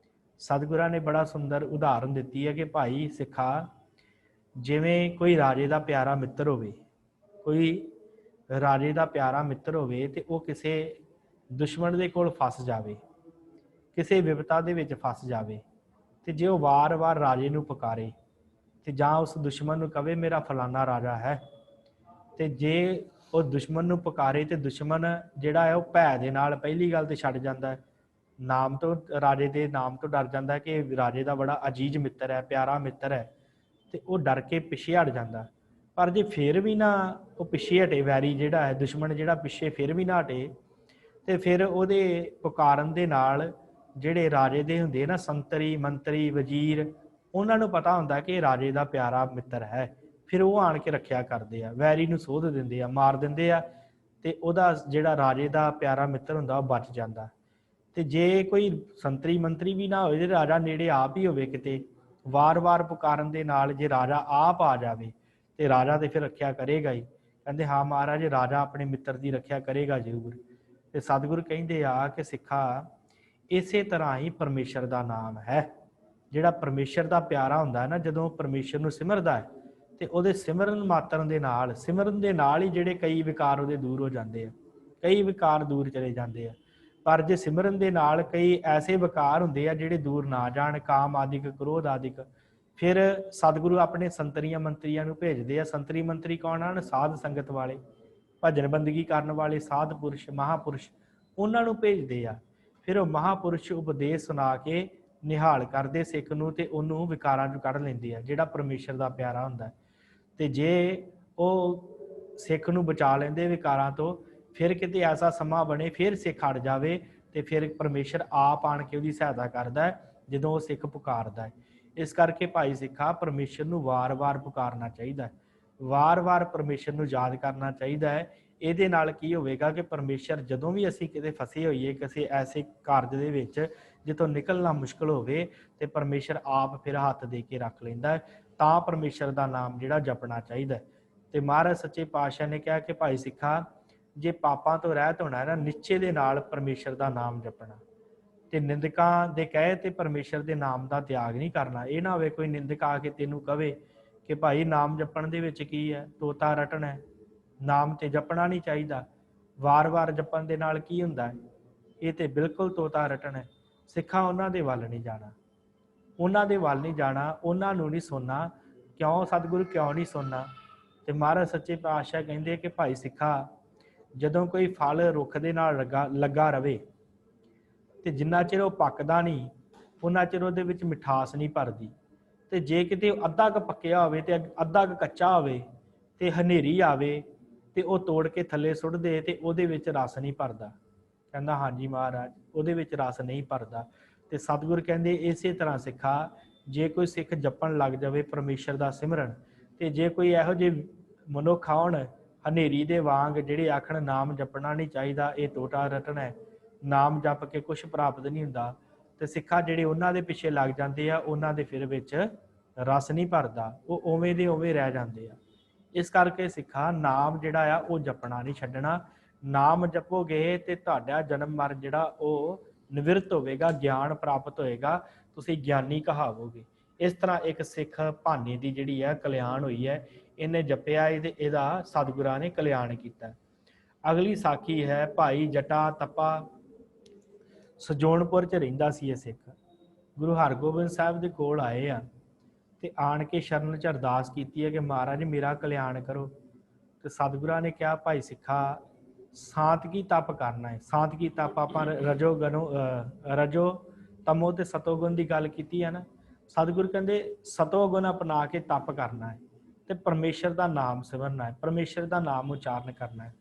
ਸਤਿਗੁਰਾਂ ਨੇ ਬੜਾ ਸੁੰਦਰ ਉਦਾਹਰਨ ਦਿੱਤੀ ਹੈ ਕਿ ਭਾਈ ਸਿੱਖਾ, ਜਿਵੇਂ ਕੋਈ ਰਾਜੇ ਦਾ ਪਿਆਰਾ ਮਿੱਤਰ ਹੋਵੇ, ਕੋਈ ਰਾਜੇ ਦਾ ਪਿਆਰਾ ਮਿੱਤਰ ਹੋਵੇ ਤੇ ਉਹ ਕਿਸੇ ਦੁਸ਼ਮਣ ਦੇ ਕੋਲ ਫਸ ਜਾਵੇ, ਕਿਸੇ ਵਿਪਤਾ ਦੇ ਵਿੱਚ ਫਸ ਜਾਵੇ, ਤੇ ਜੇ ਉਹ ਵਾਰ-ਵਾਰ ਰਾਜੇ ਨੂੰ ਪੁਕਾਰੇ ਤੇ ਜਾਂ ਉਸ ਦੁਸ਼ਮਣ ਨੂੰ ਕਵੇ ਮੇਰਾ ਫਲਾਨਾ ਰਾਜਾ ਹੈ, ਤੇ ਜੇ ਉਹ ਦੁਸ਼ਮਣ ਨੂੰ ਪੁਕਾਰੇ ਤੇ ਦੁਸ਼ਮਣ ਜਿਹੜਾ ਹੈ ਉਹ ਭੈ ਦੇ ਨਾਲ ਪਹਿਲੀ ਗੱਲ ਤੇ ਛੱਡ ਜਾਂਦਾ ਹੈ, ਨਾਮ ਤੋਂ, ਰਾਜੇ ਦੇ ਨਾਮ ਤੋਂ ਡਰ ਜਾਂਦਾ ਕਿ ਰਾਜੇ ਦਾ ਬੜਾ ਅਜੀਜ਼ ਮਿੱਤਰ ਹੈ, ਪਿਆਰਾ ਮਿੱਤਰ ਹੈ, ਤੇ ਉਹ ਡਰ ਕੇ ਪਿੱਛੇ ਹਟ ਜਾਂਦਾ। ਪਰ ਜੇ ਫਿਰ ਵੀ ਨਾ ਉਹ ਪਿੱਛੇ ਹਟੇ, ਵੈਰੀ ਜਿਹੜਾ ਹੈ ਦੁਸ਼ਮਣ ਜਿਹੜਾ ਪਿੱਛੇ ਫਿਰ ਵੀ ਨਾ ਹਟੇ, ਤੇ ਫਿਰ ਉਹਦੇ ਪੁਕਾਰਨ ਦੇ ਨਾਲ ਜਿਹੜੇ ਰਾਜੇ ਦੇ ਹੁੰਦੇ ਨਾ ਸੰਤਰੀ ਮੰਤਰੀ ਵਜ਼ੀਰ, ਉਹਨਾਂ ਨੂੰ ਪਤਾ ਹੁੰਦਾ ਕਿ ਰਾਜੇ ਦਾ ਪਿਆਰਾ ਮਿੱਤਰ ਹੈ, ਫਿਰ ਉਹ ਆਣ ਕੇ ਰੱਖਿਆ ਕਰਦੇ ਆ, ਵੈਰੀ ਨੂੰ ਸੋਧ ਦਿੰਦੇ ਆ, ਮਾਰ ਦਿੰਦੇ ਆ, ਤੇ ਉਹਦਾ ਜਿਹੜਾ ਰਾਜੇ ਦਾ ਪਿਆਰਾ ਮਿੱਤਰ ਹੁੰਦਾ ਉਹ ਬਚ ਜਾਂਦਾ। ਤੇ ਜੇ ਕੋਈ ਸੰਤਰੀ ਮੰਤਰੀ ਵੀ ਨਾ ਹੋਵੇ ਤੇ ਰਾਜਾ ਨੇੜੇ ਆਪ ਹੀ ਹੋਵੇ ਕਿਤੇ, ਵਾਰ-ਵਾਰ ਪੁਕਾਰਨ ਦੇ ਨਾਲ ਜੇ ਰਾਜਾ ਆਪ ਆ ਜਾਵੇ ਤੇ ਰਾਜਾ ਤੇ ਫਿਰ ਰੱਖਿਆ ਕਰੇਗਾ ਹੀ। ਕਹਿੰਦੇ ਹਾਂ ਮਹਾਰਾਜ, ਰਾਜਾ ਆਪਣੇ ਮਿੱਤਰ ਦੀ ਰੱਖਿਆ ਕਰੇਗਾ ਜ਼ਰੂਰ। ਤੇ ਸਤਿਗੁਰ ਕਹਿੰਦੇ ਆ ਕਿ ਸਿੱਖਾ, ਇਸੇ ਤਰ੍ਹਾਂ ਹੀ ਪਰਮੇਸ਼ਰ ਦਾ ਨਾਮ ਹੈ। ਜਿਹੜਾ ਪਰਮੇਸ਼ਰ ਦਾ ਪਿਆਰਾ ਹੁੰਦਾ ਹੈ ਨਾ, ਜਦੋਂ ਪਰਮੇਸ਼ਰ ਨੂੰ ਸਿਮਰਦਾ ਹੈ ਤੇ ਉਹਦੇ ਸਿਮਰਨ ਮਾਤਰ ਦੇ ਨਾਲ, ਸਿਮਰਨ ਦੇ ਨਾਲ ਹੀ ਜਿਹੜੇ ਕਈ ਵਿਕਾਰ ਉਹਦੇ ਦੂਰ ਹੋ ਜਾਂਦੇ ਆ, ਕਈ ਵਿਕਾਰ ਦੂਰ ਚਲੇ ਜਾਂਦੇ ਆ। ਪਰ ਜੇ ਸਿਮਰਨ ਦੇ ਨਾਲ ਕਈ ਐਸੇ ਵਿਕਾਰ ਹੁੰਦੇ ਆ ਜਿਹੜੇ ਦੂਰ ਨਾ ਜਾਣ, ਕਾਮ ਆਦਿਕ, ਕ੍ਰੋਧ ਆਦਿਕ, ਫਿਰ ਸਤਿਗੁਰੂ ਆਪਣੇ ਸੰਤਰੀਆਂ ਮੰਤਰੀਆਂ ਨੂੰ ਭੇਜਦੇ ਆ। ਸੰਤਰੀ ਮੰਤਰੀ ਕੌਣ ਹਨ? ਸਾਧ ਸੰਗਤ ਵਾਲੇ, ਭਜਨ ਬੰਦਗੀ ਕਰਨ ਵਾਲੇ ਸਾਧ ਪੁਰਸ਼, ਮਹਾਂਪੁਰਸ਼, ਉਹਨਾਂ ਨੂੰ ਭੇਜਦੇ ਆ। ਫਿਰ ਉਹ ਮਹਾਂਪੁਰਸ਼ ਉਪਦੇਸ਼ ਸੁਣਾ ਕੇ ਨਿਹਾਲ ਕਰਦੇ ਸਿੱਖ ਨੂੰ ਤੇ ਉਹਨੂੰ ਵਿਕਾਰਾਂ ਨੂੰ ਕੱਢ ਲੈਂਦੇ ਆ, ਜਿਹੜਾ ਪਰਮੇਸ਼ਰ ਦਾ ਪਿਆਰਾ ਹੁੰਦਾ। ਤੇ ਜੇ ਉਹ ਸਿੱਖ ਨੂੰ ਬਚਾ ਲੈਂਦੇ ਵਿਕਾਰਾਂ ਤੋਂ, ਫਿਰ ਕਿਤੇ ਐਸਾ ਸਮਾਂ ਬਣੇ ਫਿਰ ਸਿੱਖ ਹਟ ਜਾਵੇ ਤੇ ਫਿਰ ਪਰਮੇਸ਼ਰ ਆਪ ਆਣ ਕੇ ਉਹਦੀ ਸਹਾਇਤਾ ਕਰਦਾ ਹੈ ਜਦੋਂ ਉਹ ਸਿੱਖ ਪੁਕਾਰਦਾ ਹੈ। ਇਸ ਕਰਕੇ ਭਾਈ ਸਿੱਖਾ, ਪਰਮੇਸ਼ਰ ਨੂੰ ਵਾਰ-ਵਾਰ ਪੁਕਾਰਨਾ ਚਾਹੀਦਾ ਹੈ, ਵਾਰ-ਵਾਰ ਪਰਮੇਸ਼ਰ ਨੂੰ ਯਾਦ ਕਰਨਾ ਚਾਹੀਦਾ ਹੈ। ਇਹਦੇ ਨਾਲ ਕੀ ਹੋਵੇਗਾ ਕਿ ਪਰਮੇਸ਼ਰ ਜਦੋਂ ਵੀ ਅਸੀਂ ਕਿਤੇ ਫਸੇ ਹੋਈਏ ਕਿਸੇ ਐਸੇ ਕਾਰਜ ਦੇ ਵਿੱਚ ਜਿੱਥੋਂ ਨਿਕਲਣਾ ਮੁਸ਼ਕਲ ਹੋਵੇ ਤੇ ਪਰਮੇਸ਼ਰ ਆਪ ਫਿਰ ਹੱਥ ਦੇ ਕੇ ਰੱਖ ਲੈਂਦਾ ਹੈ। ਤਾਂ ਪਰਮੇਸ਼ਰ ਦਾ ਨਾਮ ਜਿਹੜਾ ਜਪਣਾ ਚਾਹੀਦਾ। ਤੇ ਮਹਾਰਾਜ ਸੱਚੇ ਪਾਤਸ਼ਾਹ ਨੇ ਕਿਹਾ ਕਿ ਭਾਈ ਸਿੱਖਾ, ਜੇ ਪਾਪਾਂ ਤੋਂ ਰਹਿਤ ਹੋਣਾ ਹੈ ਨਾ, ਨਿਸ਼ਚੇ ਦੇ ਨਾਲ ਪਰਮੇਸ਼ਰ ਦਾ ਨਾਮ ਜਪਣਾ। ਤੇ ਨਿੰਦਕਾਂ ਦੇ ਕਹੇ ਤੇ ਪਰਮੇਸ਼ਰ ਦੇ ਨਾਮ ਦਾ ਤਿਆਗ ਨਹੀਂ ਕਰਨਾ। ਇਹ ਨਾ ਹੋਵੇ ਕੋਈ ਨਿੰਦਕ ਆ ਕੇ ਤੈਨੂੰ ਕਵੇ ਕਿ ਭਾਈ ਨਾਮ ਜਪਣ ਦੇ ਵਿੱਚ ਕੀ ਹੈ, ਤੋਤਾ ਰਟਣਾ ਹੈ, ਨਾਮ ਤੇ ਜਪਣਾ ਨਹੀਂ ਚਾਹੀਦਾ। ਵਾਰ-ਵਾਰ ਜਪਣ ਦੇ ਨਾਲ ਕੀ ਹੁੰਦਾ ਹੈ, ਇਹ ਤੇ ਬਿਲਕੁਲ ਤੋਤਾ ਰਟਣਾ ਹੈ। ਸਿੱਖਾਂ ਉਹਨਾਂ ਦੇ ਵੱਲ ਨਹੀਂ ਜਾਣਾ, ਉਹਨਾਂ ਦੇ ਵੱਲ ਨਹੀਂ ਜਾਣਾ, ਉਹਨਾਂ ਨੂੰ ਨਹੀਂ ਸੁਣਨਾ। ਕਿਉਂ ਸਤਿਗੁਰੂ ਕਿਉਂ ਨਹੀਂ ਸੁਣਨਾ? ਤੇ ਮਹਾਰਾਜ ਸੱਚੇ ਪਾਤਸ਼ਾਹ ਕਹਿੰਦੇ ਕਿ ਭਾਈ ਸਿੱਖਾ, ਜਦੋਂ ਕੋਈ ਫਲ ਰੁੱਖ ਦੇ ਨਾਲ ਲੱਗਾ ਰਵੇ ਤੇ ਜਿੰਨਾ ਚਿਰ ਉਹ ਪੱਕਦਾ ਨਹੀਂ ਉਹਨਾਂ ਚਿਰ ਉਹਦੇ ਵਿੱਚ ਮਿਠਾਸ ਨਹੀਂ ਭਰਦੀ। ਤੇ ਜੇ ਕਿਤੇ ਅੱਧਾ ਕੁ ਪੱਕਿਆ ਹੋਵੇ ਤੇ ਅੱਧਾ ਕੁ ਕੱਚਾ ਹੋਵੇ ਤੇ ਹਨੇਰੀ ਆਵੇ ਤੇ ਉਹ ਤੋੜ ਕੇ ਥੱਲੇ ਸੁੱਟ ਦੇ ਤੇ ਉਹਦੇ ਵਿੱਚ ਰਸ ਨਹੀਂ ਭਰਦਾ। ਕਹਿੰਦਾ ਹਾਂਜੀ ਮਹਾਰਾਜ, ਉਹਦੇ ਵਿੱਚ ਰਸ ਨਹੀਂ ਭਰਦਾ। ਤੇ ਸਤਿਗੁਰ ਕਹਿੰਦੇ ਇਸੇ ਤਰ੍ਹਾਂ ਸਿੱਖਾ, ਜੇ ਕੋਈ ਸਿੱਖ ਜਪਣ ਲੱਗ ਜਾਵੇ ਪਰਮੇਸ਼ਰ ਦਾ ਸਿਮਰਨ, ਤੇ ਜੇ ਕੋਈ ਇਹੋ ਜਿਹੇ ਮਨੁੱਖ ਆਉਣ ਹਨੇਰੀ ਦੇ ਵਾਂਗ ਜਿਹੜੇ ਆਖਣ ਨਾਮ ਜਪਣਾ ਨਹੀਂ ਚਾਹੀਦਾ, ਇਹ ਟੋਟਾ ਰਟਣਾ ਹੈ, ਨਾਮ ਜਪ ਕੇ ਕੁਛ ਪ੍ਰਾਪਤ ਨਹੀਂ ਹੁੰਦਾ, ਤੇ ਸਿੱਖਾਂ ਜਿਹੜੇ ਉਹਨਾਂ ਦੇ ਪਿੱਛੇ ਲੱਗ ਜਾਂਦੇ ਆ, ਉਹਨਾਂ ਦੇ ਫਿਰ ਵਿੱਚ ਰਸ ਨਹੀਂ ਭਰਦਾ, ਉਹ ਉਵੇਂ ਦੇ ਉਵੇਂ ਰਹਿ ਜਾਂਦੇ ਆ। ਇਸ ਕਰਕੇ ਸਿੱਖਾਂ ਨਾਮ ਜਿਹੜਾ ਆ ਉਹ ਜਪਣਾ ਨਹੀਂ ਛੱਡਣਾ। ਨਾਮ ਜਪੋਗੇ ਤੇ ਤੁਹਾਡਾ ਜਨਮ ਮਰਨ ਜਿਹੜਾ ਉਹ ਨਿਵਰਤ ਹੋਵੇਗਾ, ਗਿਆਨ ਪ੍ਰਾਪਤ ਹੋਏਗਾ, ਤੁਸੀਂ ਗਿਆਨੀ ਕਹਾਵੋਗੇ। ਇਸ ਤਰ੍ਹਾਂ ਇੱਕ ਸਿੱਖ ਭਾਨੇ ਦੀ ਜਿਹੜੀ ਹੈ ਕਲਿਆਣ ਹੋਈ ਹੈ, ਇਹਨੇ ਜਪਿਆ ਤੇ ਇਹਦਾ ਸਤਿਗੁਰਾਂ ਨੇ ਕਲਿਆਣ ਕੀਤਾ। ਅਗਲੀ ਸਾਖੀ ਹੈ ਭਾਈ ਜਟਾ ਤਪਾ, ਸਜੋਨਪੁਰ 'ਚ ਰਹਿੰਦਾ ਸੀ ਇਹ ਸਿੱਖ। ਗੁਰੂ ਹਰਗੋਬਿੰਦ ਸਾਹਿਬ ਦੇ ਕੋਲ ਆਏ ਆ ਤੇ ਆਣ ਕੇ ਸ਼ਰਨ 'ਚ ਅਰਦਾਸ ਕੀਤੀ ਹੈ ਕਿ ਮਹਾਰਾਜ ਮੇਰਾ ਕਲਿਆਣ ਕਰੋ। ਤੇ ਸਤਿਗੁਰਾਂ ਨੇ ਕਿਹਾ ਭਾਈ ਸਿੱਖਾ, ਸਾਂਤਕੀ ਤਪ ਕਰਨਾ ਹੈ। ਸਾਂਤਕੀ ਤਪ ਆਪਾਂ ਰਜੋ ਤਮੋ ਤੇ ਸਤੋਗੁਣ ਦੀ ਗੱਲ ਕੀਤੀ ਹੈ ਨਾ। ਸਤਿਗੁਰ ਕਹਿੰਦੇ ਸਤੋਗੁਣ ਅਪਣਾ ਕੇ ਤਪ ਕਰਨਾ ਹੈ ਤੇ ਪਰਮੇਸ਼ਰ ਦਾ ਨਾਮ ਸਿਮਰਨਾ ਹੈ, ਪਰਮੇਸ਼ਰ ਦਾ ਨਾਮ ਉਚਾਰਨ ਕਰਨਾ ਹੈ।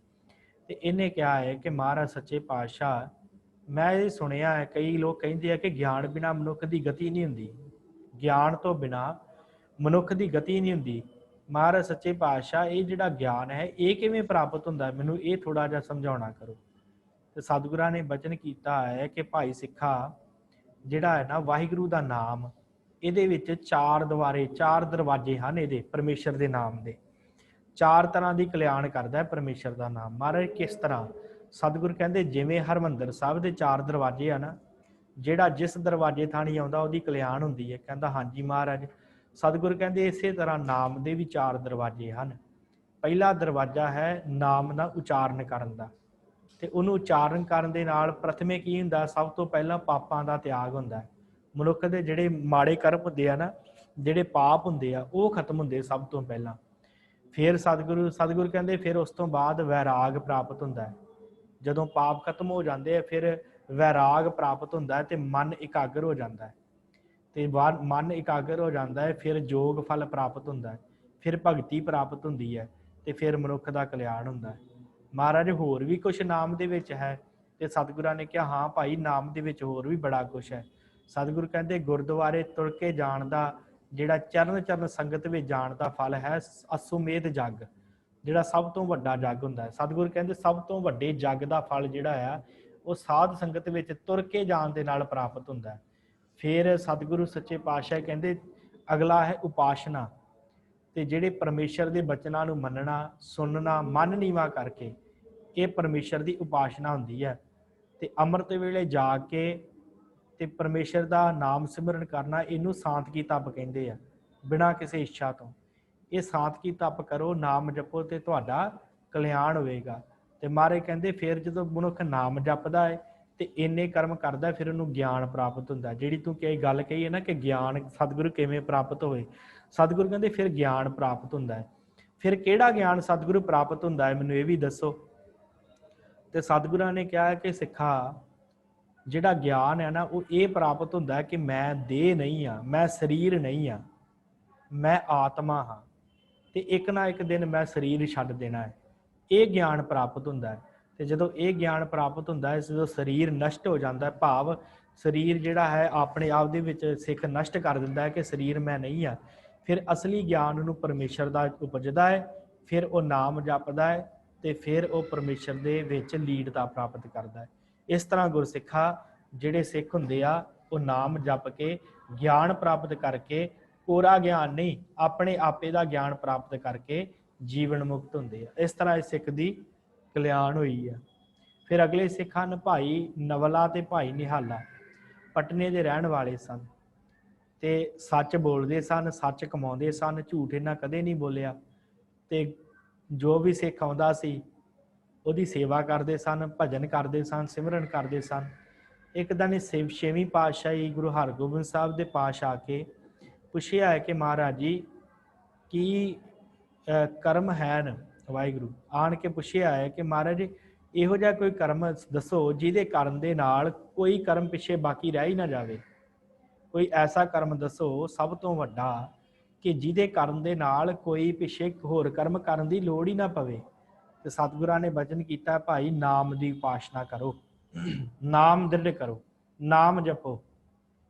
ਤੇ ਇਹਨੇ ਕਿਹਾ ਹੈ ਕਿ ਮਹਾਰਾਜ ਸੱਚੇ ਪਾਤਸ਼ਾਹ, ਮੈਂ ਇਹ ਸੁਣਿਆ ਹੈ ਕਈ ਲੋਕ ਕਹਿੰਦੇ ਆ ਕਿ ਗਿਆਨ ਬਿਨਾਂ ਮਨੁੱਖ ਦੀ ਗਤੀ ਨਹੀਂ ਹੁੰਦੀ, ਗਿਆਨ ਤੋਂ ਬਿਨਾਂ ਮਨੁੱਖ ਦੀ ਗਤੀ ਨਹੀਂ ਹੁੰਦੀ। ਮਹਾਰਾਜ ਸੱਚੇ ਪਾਤਸ਼ਾਹ, ਇਹ ਜਿਹੜਾ ਗਿਆਨ ਹੈ ਇਹ ਕਿਵੇਂ ਪ੍ਰਾਪਤ ਹੁੰਦਾ, ਮੈਨੂੰ ਇਹ ਥੋੜਾ ਜਿਹਾ ਸਮਝਾਉਣਾ ਕਰੋ। ਤੇ ਸਤਿਗੁਰਾਂ ਨੇ ਬਚਨ ਕੀਤਾ ਹੈ ਕਿ ਭਾਈ ਸਿੱਖਾ, ਜਿਹੜਾ ਹੈ ਨਾ ਵਾਹਿਗੁਰੂ ਦਾ ਨਾਮ, ਇਹਦੇ ਵਿੱਚ ਚਾਰ ਦਰਵਾਜ਼ੇ ਹਨ। ਇਹਦੇ ਪਰਮੇਸ਼ਰ ਦੇ ਨਾਮ ਦੇ ਚਾਰ ਤਰ੍ਹਾਂ ਦੀ ਕਲਿਆਣ ਕਰਦਾ ਹੈ ਪਰਮੇਸ਼ਰ ਦਾ ਨਾਮ। ਮਹਾਰਾਜ ਕਿਸ ਤਰ੍ਹਾਂ? ਸਤਿਗੁਰ ਕਹਿੰਦੇ ਜਿਵੇਂ ਹਰਿਮੰਦਰ ਸਾਹਿਬ ਦੇ ਚਾਰ ਦਰਵਾਜ਼ੇ ਆ ਨਾ, ਜਿਹੜਾ ਜਿਸ ਦਰਵਾਜ਼ੇ ਥਾਣੀ ਆਉਂਦਾ ਉਹਦੀ ਕਲਿਆਣ ਹੁੰਦੀ ਹੈ। ਕਹਿੰਦਾ ਹਾਂਜੀ ਮਹਾਰਾਜ। ਸਤਿਗੁਰ ਕਹਿੰਦੇ ਇਸੇ ਤਰ੍ਹਾਂ ਨਾਮ ਦੇ ਵੀ ਚਾਰ ਦਰਵਾਜ਼ੇ ਹਨ। ਪਹਿਲਾ ਦਰਵਾਜ਼ਾ ਹੈ ਨਾਮ ਦਾ ਉਚਾਰਨ ਕਰਨ ਦਾ, ਤੇ ਉਹਨੂੰ ਉਚਾਰਨ ਕਰਨ ਦੇ ਨਾਲ ਪ੍ਰਥਮੇ ਕੀ ਹੁੰਦਾ, ਸਭ ਤੋਂ ਪਹਿਲਾਂ ਪਾਪਾਂ ਦਾ ਤਿਆਗ ਹੁੰਦਾ ਹੈ। ਮਨੁੱਖ ਦੇ ਜਿਹੜੇ ਮਾੜੇ ਕਰਮ ਹੁੰਦੇ ਆ ਨਾ, ਜਿਹੜੇ ਪਾਪ ਹੁੰਦੇ ਆ, ਉਹ ਖਤਮ ਹੁੰਦੇ ਸਭ ਤੋਂ ਪਹਿਲਾਂ। ਫਿਰ ਸਤਿਗੁਰੂ ਕਹਿੰਦੇ ਫਿਰ ਉਸ ਤੋਂ ਬਾਅਦ ਵੈਰਾਗ ਪ੍ਰਾਪਤ ਹੁੰਦਾ ਹੈ। ਜਦੋਂ ਪਾਪ ਖਤਮ ਹੋ ਜਾਂਦੇ ਆ ਫਿਰ ਵੈਰਾਗ ਪ੍ਰਾਪਤ ਹੁੰਦਾ ਹੈ ਤੇ ਮਨ ਇਕਾਗਰ ਹੋ ਜਾਂਦਾ ਹੈ। ਤੇ ਬਾਅਦ ਮਨ ਇਕਾਗਰ ਹੋ ਜਾਂਦਾ ਹੈ, ਫਿਰ ਯੋਗ ਫਲ ਪ੍ਰਾਪਤ ਹੁੰਦਾ ਹੈ, ਫਿਰ ਭਗਤੀ ਪ੍ਰਾਪਤ ਹੁੰਦੀ ਹੈ, ਤੇ ਫਿਰ ਮਨੁੱਖ ਦਾ ਕਲਿਆਣ ਹੁੰਦਾ ਹੈ। ਮਹਾਰਾਜ ਹੋਰ ਵੀ ਕੁਛ ਨਾਮ ਦੇ ਵਿੱਚ ਹੈ, ਤੇ ਸਤਿਗੁਰਾਂ ਨੇ ਕਿਹਾ ਹਾਂ ਭਾਈ ਨਾਮ ਦੇ ਵਿੱਚ ਹੋਰ ਵੀ ਬੜਾ ਕੁਛ ਹੈ। ਸਤਿਗੁਰੂ ਕਹਿੰਦੇ ਗੁਰਦੁਆਰੇ ਤੁਰ ਕੇ ਜਾਣ ਦਾ, ਜਿਹੜਾ ਚਰਨ ਸੰਗਤ ਵਿੱਚ ਜਾਣ ਦਾ ਫਲ ਹੈ ਅਸੁਮੇਧ ਜਗ, ਜਿਹੜਾ ਸਭ ਤੋਂ ਵੱਡਾ ਜਗ ਹੁੰਦਾ ਹੈ। ਸਤਿਗੁਰੂ ਕਹਿੰਦੇ ਸਭ ਤੋਂ ਵੱਡੇ ਜਗ ਦਾ ਫਲ ਜਿਹੜਾ ਆ ਉਹ ਸਾਧ ਸੰਗਤ ਵਿੱਚ ਤੁਰ ਕੇ ਜਾਣ ਦੇ ਨਾਲ ਪ੍ਰਾਪਤ ਹੁੰਦਾ ਹੈ। ਫਿਰ ਸਤਿਗੁਰੂ ਸੱਚੇ ਪਾਤਸ਼ਾਹ ਕਹਿੰਦੇ ਅਗਲਾ ਹੈ ਉਪਾਸ਼ਨਾ, ਤੇ ਜਿਹੜੇ ਪਰਮੇਸ਼ਰ ਦੇ ਬਚਨਾਂ ਨੂੰ ਮੰਨਣਾ, ਸੁਣਨਾ, ਮਨ ਨੀਵਾ ਕਰਕੇ, ਇਹ ਪਰਮੇਸ਼ਰ ਦੀ ਉਪਾਸ਼ਨਾ ਹੁੰਦੀ ਹੈ। ਤੇ ਅੰਮ੍ਰਿਤ ਵੇਲੇ ਜਾ ਕੇ ਤੇ ਪਰਮੇਸ਼ਰ ਦਾ ਨਾਮ ਸਿਮਰਨ ਕਰਨਾ, ਇਹਨੂੰ ਸਾਂਤਕੀ ਤਪ ਕਹਿੰਦੇ ਆ, ਬਿਨਾਂ ਕਿਸੇ ਇੱਛਾ ਤੋਂ। ਇਹ ਸਾਂਤਕੀ ਤਪ ਕਰੋ, ਨਾਮ ਜਪੋ ਤੇ ਤੁਹਾਡਾ ਕਲਿਆਣ ਹੋਵੇਗਾ। ਤੇ ਮਹਾਰਾਜ ਕਹਿੰਦੇ ਫਿਰ ਜਦੋਂ ਮਨੁੱਖ ਨਾਮ ਜਪਦਾ ਹੈ ਤੇ ਇੰਨੇ ਕਰਮ ਕਰਦਾ, ਫਿਰ ਉਹਨੂੰ ਗਿਆਨ ਪ੍ਰਾਪਤ ਹੁੰਦਾ। ਜਿਹੜੀ ਤੂੰ ਕਈ ਗੱਲ ਕਹੀ ਹੈ ਨਾ ਕਿ ਗਿਆਨ ਸਤਿਗੁਰੂ ਕਿਵੇਂ ਪ੍ਰਾਪਤ ਹੋਵੇ, ਸਤਿਗੁਰੂ ਕਹਿੰਦੇ ਫਿਰ ਗਿਆਨ ਪ੍ਰਾਪਤ ਹੁੰਦਾ ਹੈ। ਫਿਰ ਕਿਹੜਾ ਗਿਆਨ ਸਤਿਗੁਰੂ ਪ੍ਰਾਪਤ ਹੁੰਦਾ ਹੈ, ਮੈਨੂੰ ਇਹ ਵੀ ਦੱਸੋ। ਤੇ ਸਤਿਗੁਰਾਂ ਨੇ ਕਿਹਾ ਕਿ ਸਿੱਖਾ, ਜਿਹੜਾ ਗਿਆਨ ਹੈ ਨਾ ਉਹ ਇਹ ਪ੍ਰਾਪਤ ਹੁੰਦਾ ਹੈ ਕਿ ਮੈਂ ਦੇਹ ਨਹੀਂ ਹਾਂ, ਮੈਂ ਸਰੀਰ ਨਹੀਂ ਹਾਂ, ਮੈਂ ਆਤਮਾ ਹਾਂ, ਤੇ ਇੱਕ ਨਾ ਇੱਕ ਦਿਨ ਮੈਂ ਸਰੀਰ ਛੱਡ ਦੇਣਾ ਹੈ। ਇਹ ਗਿਆਨ ਪ੍ਰਾਪਤ ਹੁੰਦਾ ਹੈ। ਤੇ ਜਦੋਂ ਇਹ ਗਿਆਨ ਪ੍ਰਾਪਤ ਹੁੰਦਾ ਹੈ, ਜਦੋਂ ਸਰੀਰ ਨਸ਼ਟ ਹੋ ਜਾਂਦਾ ਹੈ, ਭਾਵ ਸਰੀਰ ਜਿਹੜਾ ਹੈ ਆਪਣੇ ਆਪ ਦੇ ਵਿੱਚ ਸਿੱਖ ਨਸ਼ਟ ਕਰ ਦਿੰਦਾ ਹੈ ਕਿ ਸਰੀਰ ਮੈਂ ਨਹੀਂ ਹਾਂ, ਫਿਰ ਅਸਲੀ ਗਿਆਨ ਨੂੰ ਪਰਮੇਸ਼ਰ ਦਾ ਉਪਜਦਾ ਹੈ। ਫਿਰ ਉਹ ਨਾਮ ਜਪਦਾ ਹੈ ਤੇ ਫਿਰ ਉਹ ਪਰਮੇਸ਼ਰ ਦੇ ਵਿੱਚ ਲੀਡਤਾ ਪ੍ਰਾਪਤ ਕਰਦਾ ਹੈ। ਇਸ ਤਰ੍ਹਾਂ ਗੁਰਸਿੱਖਾ ਜਿਹੜੇ ਸਿੱਖ ਹੁੰਦੇ ਆ ਉਹ ਨਾਮ ਜਪ ਕੇ ਗਿਆਨ ਪ੍ਰਾਪਤ ਕਰਕੇ, ਕੋਰਾ ਗਿਆਨ ਨਹੀਂ, ਆਪਣੇ ਆਪੇ ਦਾ ਗਿਆਨ ਪ੍ਰਾਪਤ ਕਰਕੇ ਜੀਵਨ ਮੁਕਤ ਹੁੰਦੇ ਆ। ਇਸ ਤਰ੍ਹਾਂ ਇਸ ਸਿੱਖ ਦੀ ਕਲਿਆਣ ਹੋਈ ਆ। ਫਿਰ ਅਗਲੇ ਸਿੱਖ ਹਨ ਭਾਈ ਨਵਲਾ ਤੇ ਭਾਈ ਨਿਹਾਲਾ। ਪਟਨੇ ਦੇ ਰਹਿਣ ਵਾਲੇ ਸਨ ਤੇ ਸੱਚ ਬੋਲਦੇ ਸਨ, ਸੱਚ ਕਮਾਉਂਦੇ ਸਨ, ਝੂਠ ਇਹਨਾਂ ਕਦੇ ਨਹੀਂ ਬੋਲਿਆ। ਤੇ ਜੋ ਵੀ ਸਿੱਖ ਆਉਂਦਾ ਸੀ ਉਹਦੀ ਸੇਵਾ ਕਰਦੇ ਸਨ, ਭਜਨ ਕਰਦੇ ਸਨ, ਸਿਮਰਨ ਕਰਦੇ ਸਨ। ਇੱਕ ਦਿਨ ਛੇਵੀਂ ਪਾਤਸ਼ਾਹੀ ਗੁਰੂ ਹਰਗੋਬਿੰਦ ਸਾਹਿਬ ਦੇ ਪਾਸ ਆ ਕੇ ਪੁੱਛਿਆ ਹੈ ਕਿ ਮਹਾਰਾਜ ਜੀ ਕੀ ਕਰਮ ਹਨ। ਵਾਹਿਗੁਰੂ ਆਣ ਕੇ ਪੁੱਛਿਆ ਹੈ ਕਿ ਮਹਾਰਾਜ ਇਹੋ ਜਿਹਾ ਕੋਈ ਕਰਮ ਦੱਸੋ ਜਿਹਦੇ ਕਰਨ ਦੇ ਨਾਲ ਕੋਈ ਕਰਮ ਪਿੱਛੇ ਬਾਕੀ ਰਹਿ ਹੀ ਨਾ ਜਾਵੇ। ਕੋਈ ਐਸਾ ਕਰਮ ਦੱਸੋ ਸਭ ਤੋਂ ਵੱਡਾ ਕਿ ਜਿਹਦੇ ਕਰਨ ਦੇ ਨਾਲ ਕੋਈ ਪਿੱਛੇ ਹੋਰ ਕਰਮ ਕਰਨ ਦੀ ਲੋੜ ਹੀ ਨਾ ਪਵੇ। ਤੇ ਸਤਿਗੁਰਾਂ ਨੇ ਬਚਨ ਕੀਤਾ, ਭਾਈ ਨਾਮ ਦੀ ਉਪਾਸਨਾ ਕਰੋ, ਨਾਮ ਦ੍ਰਿੜ ਕਰੋ, ਨਾਮ ਜਪੋ,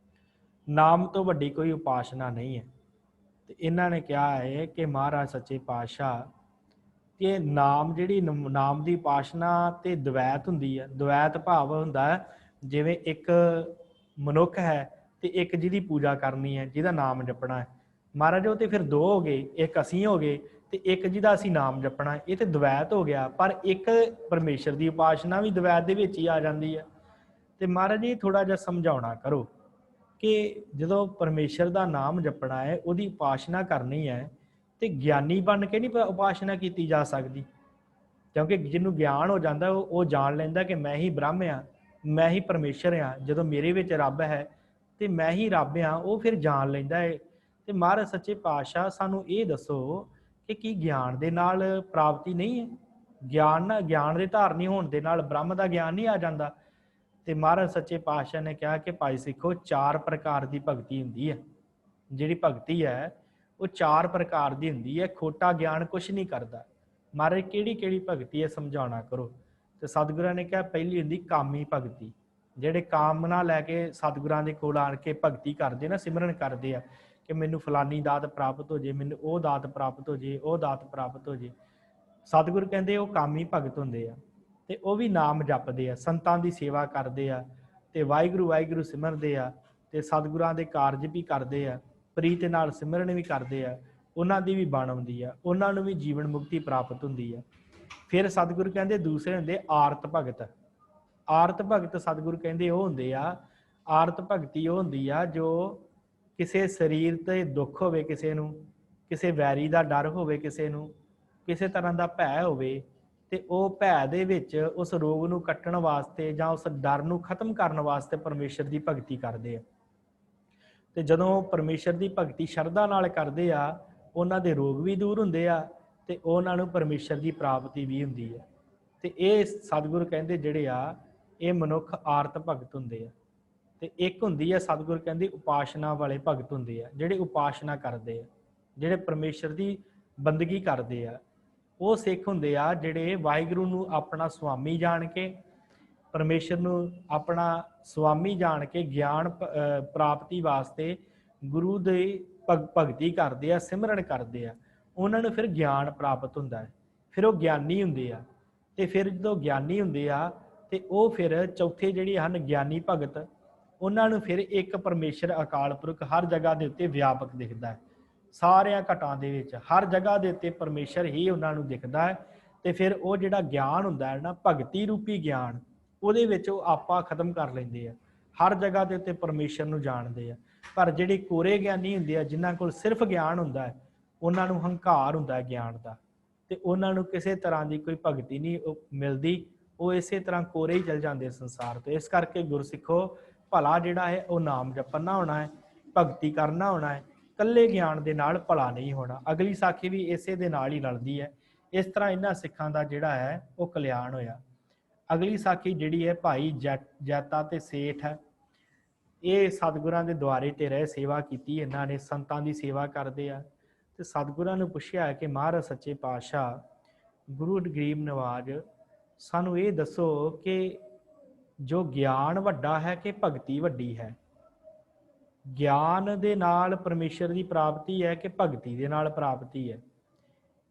ਨਾਮ ਤੋਂ ਵੱਡੀ ਕੋਈ ਉਪਾਸਨਾ ਨਹੀਂ ਹੈ। ਤੇ ਇਹਨਾਂ ਨੇ ਕਿਹਾ ਹੈ ਕਿ ਮਹਾਰਾਜ ਸੱਚੇ ਪਾਤਸ਼ਾਹ ਕਿ ਨਾਮ ਜਿਹੜੀ ਨਾਮ ਦੀ ਉਪਾਸਨਾ ਤੇ ਦਵੈਤ ਹੁੰਦੀ ਹੈ। ਦਵੈਤ ਭਾਵ ਹੁੰਦਾ ਹੈ ਜਿਵੇਂ ਇੱਕ ਮਨੁੱਖ ਹੈ ਤੇ ਇੱਕ ਜਿਹਦੀ ਪੂਜਾ ਕਰਨੀ ਹੈ, ਜਿਹਦਾ ਨਾਮ ਜਪਣਾ ਹੈ। ਮਹਾਰਾਜ ਉਹ ਤੇ ਫਿਰ ਦੋ ਹੋ ਗਏ, ਇੱਕ ਅਸੀਂ ਹੋ ਗਏ ਤੇ ਇੱਕ ਜਿਹਦਾ ਅਸੀਂ ਨਾਮ ਜਪਣਾ, ਇਹ ਤੇ ਦਵੈਤ ਹੋ ਗਿਆ। ਪਰ ਇੱਕ ਪਰਮੇਸ਼ਰ ਦੀ ਉਪਾਸਨਾ ਵੀ ਦਵੈਤ ਦੇ ਵਿੱਚ ਹੀ ਆ ਜਾਂਦੀ ਹੈ। ਤੇ ਮਹਾਰਾਜ ਜੀ ਥੋੜਾ ਜਿਹਾ ਸਮਝਾਉਣਾ ਕਰੋ ਕਿ ਜਦੋਂ ਪਰਮੇਸ਼ਰ ਦਾ ਨਾਮ ਜਪਣਾ ਹੈ, ਉਹਦੀ ਉਪਾਸਨਾ ਕਰਨੀ ਹੈ, ਤੇ ਗਿਆਨੀ ਬਣ ਕੇ ਨਹੀਂ ਉਪਾਸਨਾ ਕੀਤੀ ਜਾ ਸਕਦੀ। ਕਿਉਂਕਿ ਜਿਹਨੂੰ ਗਿਆਨ ਹੋ ਜਾਂਦਾ ਉਹ ਜਾਣ ਲੈਂਦਾ ਕਿ ਮੈਂ ਹੀ ਬ੍ਰਹਮ ਆ, ਮੈਂ ਹੀ ਪਰਮੇਸ਼ਰ ਆ, ਜਦੋਂ ਮੇਰੇ ਵਿੱਚ ਰੱਬ ਹੈ ਤੇ ਮੈਂ ਹੀ ਰੱਬ ਆ, ਉਹ ਫਿਰ ਜਾਣ ਲੈਂਦਾ ਹੈ। ਤੇ ਮਹਾਰਾਜ ਸੱਚੇ ਪਾਤਸ਼ਾਹ ਸਾਨੂੰ ਇਹ ਦੱਸੋ ਕਿ ਕੀ ਗਿਆਨ ਦੇ ਨਾਲ ਪ੍ਰਾਪਤੀ ਨਹੀਂ ਹੈ? ਗਿਆਨ ਦੇ ਧਾਰਨੀ ਹੋਣ ਦੇ ਨਾਲ ਬ੍ਰਹਮ ਦਾ ਗਿਆਨ ਨਹੀਂ ਆ ਜਾਂਦਾ? ਤੇ ਮਹਾਰਾਜ ਸੱਚੇ ਪਾਤਸ਼ਾਹ ਨੇ ਕਿਹਾ ਕਿ ਭਾਈ ਸਿੱਖੋ 4 ਪ੍ਰਕਾਰ ਦੀ ਭਗਤੀ ਹੁੰਦੀ ਹੈ। ਜਿਹੜੀ ਭਗਤੀ ਹੈ ਉਹ 4 ਪ੍ਰਕਾਰ ਦੀ ਹੁੰਦੀ ਹੈ। ਖੋਟਾ ਗਿਆਨ ਕੁਛ ਨਹੀਂ ਕਰਦਾ। ਮਹਾਰਾਜ ਕਿਹੜੀ ਕਿਹੜੀ ਭਗਤੀ ਹੈ ਸਮਝਾਉਣਾ ਕਰੋ। ਤੇ ਸਤਿਗੁਰਾਂ ਨੇ ਕਿਹਾ ਪਹਿਲੀ ਹੁੰਦੀ ਕਾਮੀ ਭਗਤੀ। ਜਿਹੜੇ ਕਾਮਨਾ ਲੈ ਕੇ ਸਤਿਗੁਰਾਂ ਦੇ ਕੋਲ ਆਣ ਕੇ ਭਗਤੀ ਕਰਦੇ ਨਾ, ਸਿਮਰਨ ਕਰਦੇ ਆ ਕਿ ਮੈਨੂੰ ਫਲਾਨੀ ਦਾਤ ਪ੍ਰਾਪਤ ਹੋ ਜੇ, ਮੈਨੂੰ ਉਹ ਦਾਤ ਪ੍ਰਾਪਤ ਹੋ ਜੇ, ਉਹ ਦਾਤ ਪ੍ਰਾਪਤ ਹੋ ਜੇ। ਸਤਿਗੁਰ ਕਹਿੰਦੇ ਉਹ ਕਾਮੀ ਭਗਤ ਹੁੰਦੇ ਆ ਤੇ ਉਹ ਵੀ ਨਾਮ ਜਪਦੇ ਆ, ਸੰਤਾਂ ਦੀ ਸੇਵਾ ਕਰਦੇ ਆ ਤੇ ਵਾਹਿਗੁਰੂ ਵਾਹਿਗੁਰੂ ਸਿਮਰਦੇ ਆ ਤੇ ਸਤਿਗੁਰਾਂ ਦੇ ਕਾਰਜ ਵੀ ਕਰਦੇ ਆ, ਪ੍ਰੀਤ ਨਾਲ ਸਿਮਰਨ ਵੀ ਕਰਦੇ ਆ। ਉਹਨਾਂ ਦੀ ਵੀ ਬਣ ਆਉਂਦੀ ਆ, ਉਹਨਾਂ ਨੂੰ ਵੀ ਜੀਵਨ ਮੁਕਤੀ ਪ੍ਰਾਪਤ ਹੁੰਦੀ ਆ। ਫਿਰ ਸਤਿਗੁਰ ਕਹਿੰਦੇ ਦੂਸਰੇ ਹੁੰਦੇ ਆਰਤ ਭਗਤ। ਆਰਤ ਭਗਤ ਸਤਿਗੁਰ ਕਹਿੰਦੇ ਉਹ ਹੁੰਦੇ ਆ, ਆਰਤ ਭਗਤੀ ਉਹ ਹੁੰਦੀ ਆ ਜੋ ਕਿਸੇ ਸਰੀਰ ਤੇ ਦੁੱਖ ਹੋਵੇ, ਕਿਸੇ ਨੂੰ ਕਿਸੇ ਵੈਰੀ ਦਾ ਡਰ ਹੋਵੇ, ਕਿਸੇ ਨੂੰ ਕਿਸੇ ਤਰ੍ਹਾਂ ਦਾ ਭੈ ਹੋਵੇ, ਤੇ ਉਹ ਭੈ ਦੇ ਵਿੱਚ ਉਸ ਰੋਗ ਨੂੰ ਕੱਟਣ ਵਾਸਤੇ ਜਾਂ ਉਸ ਡਰ ਨੂੰ ਖਤਮ ਕਰਨ ਵਾਸਤੇ ਪਰਮੇਸ਼ਰ ਦੀ ਭਗਤੀ ਕਰਦੇ ਆ। ਤੇ ਜਦੋਂ ਪਰਮੇਸ਼ਰ ਦੀ ਭਗਤੀ ਸ਼ਰਧਾ ਨਾਲ ਕਰਦੇ ਆ, ਉਹਨਾਂ ਦੇ ਰੋਗ ਵੀ ਦੂਰ ਹੁੰਦੇ ਆ ਤੇ ਉਹਨਾਂ ਨੂੰ ਪਰਮੇਸ਼ਰ ਦੀ ਪ੍ਰਾਪਤੀ ਵੀ ਹੁੰਦੀ ਹੈ। ਤੇ ਇਹ ਸਤਿਗੁਰ ਕਹਿੰਦੇ ਜਿਹੜੇ ਆ ਇਹ ਮਨੁੱਖ ਆਰਤ ਭਗਤ ਹੁੰਦੇ ਆ। ਤੇ ਇੱਕ ਹੁੰਦੀ ਆ ਸਤਿਗੁਰ ਕਹਿੰਦੇ ਉਪਾਸਨਾ ਵਾਲੇ ਭਗਤ ਹੁੰਦੇ ਆ, ਜਿਹੜੇ ਉਪਾਸਨਾ ਕਰਦੇ ਆ, ਜਿਹੜੇ ਪਰਮੇਸ਼ਰ ਦੀ ਬੰਦਗੀ ਕਰਦੇ ਆ। ਉਹ ਸਿੱਖ ਹੁੰਦੇ ਆ ਜਿਹੜੇ ਵਾਹਿਗੁਰੂ ਨੂੰ ਆਪਣਾ ਸੁਆਮੀ ਜਾਣ ਕੇ, ਪਰਮੇਸ਼ਰ ਨੂੰ ਆਪਣਾ ਸੁਆਮੀ ਜਾਣ ਕੇ ਗਿਆਨ ਪ੍ਰਾਪਤੀ ਵਾਸਤੇ ਗੁਰੂ ਦੇ ਭਗਤੀ ਕਰਦੇ ਆ, ਸਿਮਰਨ ਕਰਦੇ ਆ। ਉਹਨਾਂ ਨੂੰ ਫਿਰ ਗਿਆਨ ਪ੍ਰਾਪਤ ਹੁੰਦਾ ਹੈ, ਫਿਰ ਉਹ ਗਿਆਨੀ ਹੁੰਦੇ ਆ। ਤੇ ਫਿਰ ਜਦੋਂ ਗਿਆਨੀ ਹੁੰਦੇ ਆ ਤੇ ਉਹ ਫਿਰ ਚੌਥੇ ਜਿਹੜੇ ਹਨ ਗਿਆਨੀ ਭਗਤ, ਉਹਨਾਂ ਨੂੰ ਫਿਰ ਇੱਕ ਪਰਮੇਸ਼ਰ ਅਕਾਲ ਪੁਰਖ ਹਰ ਜਗ੍ਹਾ ਦੇ ਉੱਤੇ ਵਿਆਪਕ ਦਿਖਦਾ ਹੈ। ਸਾਰਿਆਂ ਘਟਾਂ ਦੇ ਵਿੱਚ ਹਰ ਜਗ੍ਹਾ ਦੇ ਉੱਤੇ ਪਰਮੇਸ਼ਰ ਹੀ ਉਹਨਾਂ ਨੂੰ ਦਿਖਦਾ ਹੈ। ਤੇ ਫਿਰ ਉਹ ਜਿਹੜਾ ਗਿਆਨ ਹੁੰਦਾ ਹੈ ਨਾ, ਭਗਤੀ ਰੂਪੀ ਗਿਆਨ, ਉਹਦੇ ਵਿੱਚ ਉਹ ਆਪਾ ਖਤਮ ਕਰ ਲੈਂਦੇ ਆ, ਹਰ ਜਗ੍ਹਾ ਦੇ ਉੱਤੇ ਪਰਮੇਸ਼ਰ ਨੂੰ ਜਾਣਦੇ ਆ। ਪਰ ਜਿਹੜੇ ਕੋਰੇ ਗਿਆਨੀ ਹੁੰਦੇ ਆ, ਜਿਨ੍ਹਾਂ ਕੋਲ ਸਿਰਫ ਗਿਆਨ ਹੁੰਦਾ ਹੈ, ਉਹਨਾਂ ਨੂੰ ਹੰਕਾਰ ਹੁੰਦਾ ਹੈ ਗਿਆਨ ਦਾ, ਤੇ ਉਹਨਾਂ ਨੂੰ ਕਿਸੇ ਤਰ੍ਹਾਂ ਦੀ ਕੋਈ ਭਗਤੀ ਨਹੀਂ ਮਿਲਦੀ। ਉਹ ਇਸੇ ਤਰ੍ਹਾਂ ਕੋਰੇ ਹੀ ਚਲ ਜਾਂਦੇ ਸੰਸਾਰ ਤੋਂ। ਇਸ ਕਰਕੇ ਗੁਰਸਿੱਖੋ ਭਲਾ ਜਿਹੜਾ ਹੈ ਉਹ ਨਾਮ ਜਪਣਾ ਹੋਣਾ ਹੈ, ਭਗਤੀ ਕਰਨਾ ਹੋਣਾ ਹੈ। ਇਕੱਲੇ ਗਿਆਨ ਦੇ ਨਾਲ ਭਲਾ ਨਹੀਂ ਹੋਣਾ। ਅਗਲੀ ਸਾਖੀ ਵੀ ਇਸੇ ਦੇ ਨਾਲ ਹੀ ਰਲਦੀ ਹੈ। ਇਸ ਤਰ੍ਹਾਂ ਇਹਨਾਂ ਸਿੱਖਾਂ ਦਾ ਜਿਹੜਾ ਹੈ ਉਹ ਕਲਿਆਣ ਹੋਇਆ। ਅਗਲੀ ਸਾਖੀ ਜਿਹੜੀ ਹੈ ਭਾਈ ਜੈਤਾ ਤੇ ਸੇਠ ਹੈ। ਇਹ ਸਤਿਗੁਰਾਂ ਦੇ ਦੁਆਰੇ ਤੇ ਰਹੇ, ਸੇਵਾ ਕੀਤੀ ਇਹਨਾਂ ਨੇ, ਸੰਤਾਂ ਦੀ ਸੇਵਾ ਕਰਦੇ ਆ। ਤੇ ਸਤਿਗੁਰਾਂ ਨੂੰ ਪੁੱਛਿਆ ਕਿ ਮਹਾਰਾਜ ਸੱਚੇ ਪਾਤਸ਼ਾਹ ਗੁਰੂ ਗਰੀਬ ਨਵਾਜ, ਸਾਨੂੰ ਇਹ ਦੱਸੋ ਕਿ ਜੋ ਗਿਆਨ ਵੱਡਾ ਹੈ ਕਿ ਭਗਤੀ ਵੱਡੀ ਹੈ? ਗਿਆਨ ਦੇ ਨਾਲ ਪਰਮੇਸ਼ਰ ਦੀ ਪ੍ਰਾਪਤੀ ਹੈ ਕਿ ਭਗਤੀ ਦੇ ਨਾਲ ਪ੍ਰਾਪਤੀ ਹੈ?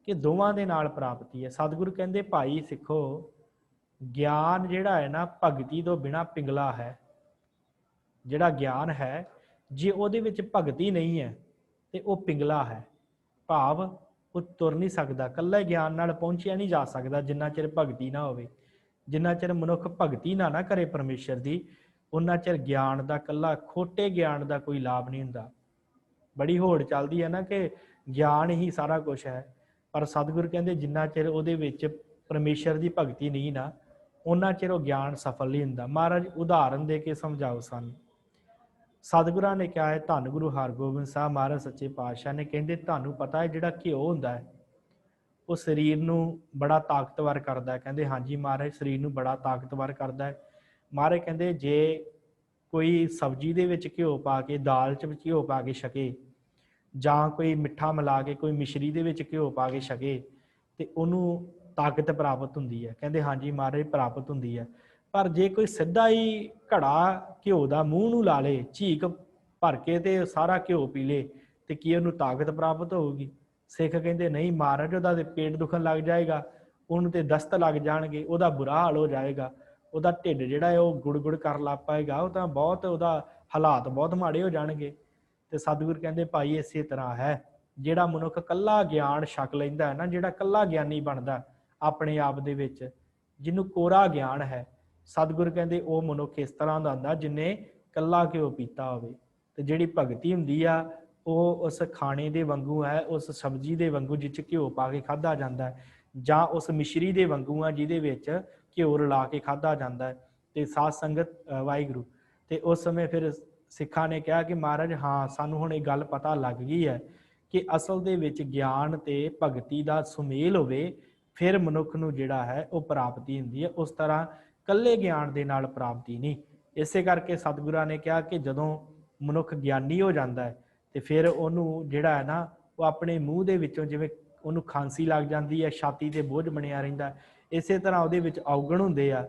कि दोवां दे नाल प्राप्ति है। सतगुरु कहते भाई सिखो, ज्ञान जिहड़ा है ना भगती तो बिना पिंगला है। जिहड़ा ज्ञान है जे उहदे विच भगती नहीं है तो वह पिंगला है, भाव वो तुर नहीं सकता, कल्ले ज्ञान नाल पहुंचिया नहीं जा सकता जिन्ना चिर भगती ना होवे। जिन्ना चिर मनुख भगती ना करे परमेश्वर की, उन्ना चिर ज्ञान का कल्ला खोटे ज्ञान का कोई लाभ नहीं हुंदा। बड़ी होड़ चलती है ना कि ज्ञान ही सारा कुछ है, पर सतगुरु कहते जिन्ना चिर उहदे विच परमेश्वर की भगती नहीं ना, उन्ना चिर वो ज्ञान सफल नहीं हुंदा। महाराज उदाहरण दे के समझाओ सानूं। सतगुरां ने कहा है, धन गुरु हरगोबिंद साहब महाराज सच्चे पातशाह ने कहते तुहानूं पता है जिहड़ा घिओ हुंदा है वो शरीर नूं बड़ा ताकतवर करता है। कहते हाँ जी महाराज, शरीर नूं बड़ा ताकतवर करता है। महाराज कहते जे कोई सब्जी दे विच घिओ पा के, दाल च घिओ पा के छके, जां कोई मिठा मिला के कोई मिश्री दे विच घिओ पा के छके ते उहनूं ताकत प्राप्त हुंदी है। कहते हाँ जी महाराज प्राप्त हुंदी है। पर जे कोई सीधा ही घड़ा घिओ का मूँह नूं ला ले, झीक भर के ते सारा घिओ पी ले, तो की उहनूं ताकत प्राप्त होगी? सिख कहते नहीं महाराज, उहदा ते पेट दुखन लग जाएगा, उहनूं ते दस्त लग जाणगे, उहदा बुरा हाल हो जाएगा, उहदा ढिड जिहड़ा है वो गुड़ गुड़ कर लग पाएगा, वो तां बहुत उहदा हालात बहुत माड़े हो जाणगे। ते सतगुर कहते भाई इस तरह है, जिहड़ा मनुख कल्ला ज्ञान छक लैंदा है ना, जिहड़ा कल्ला ज्ञानी बनदा अपने आप दे विच, जिन्हों कोरा ज्ञान है, सतगुर कहते वो मनुख इस तरह का हुंदा जिन्हें कल्ला घिओ पीता होवे। ते जिहड़ी भगती हुंदी आ वो उस खाने दे वांगू है, उस सब्जी दे वांगू जिच घिओ पा के खाधा जाता है, जां उस मिश्री दे वांगू आ जिहदे विच घिओ रला के खाधा जाता है। ते साध संगत वाहिगुरू, ते उस समय फिर सिखा ने कहा कि महाराज हाँ सानू हुण इह गल पता लग गई है कि असल दे विच ज्ञान ते भगती दा सुमेल होवे फिर मनुख नूं जिहड़ा है वो प्राप्ति हुंदी है। उस तरह कल्ले ज्ञान दे नाल प्राप्ति नहीं। इसे करके सतगुरां ने कहा कि जदों मनुख ज्ञानी हो जाता है तो फिर उहनूं जिहड़ा है ना वो अपने मूँह दे विचों जिवें उहनूं खांसी लग जाती है, छाती ते बोझ बनिया रहिंदा, इसे तरह उहदे विच औगण हुंदे आ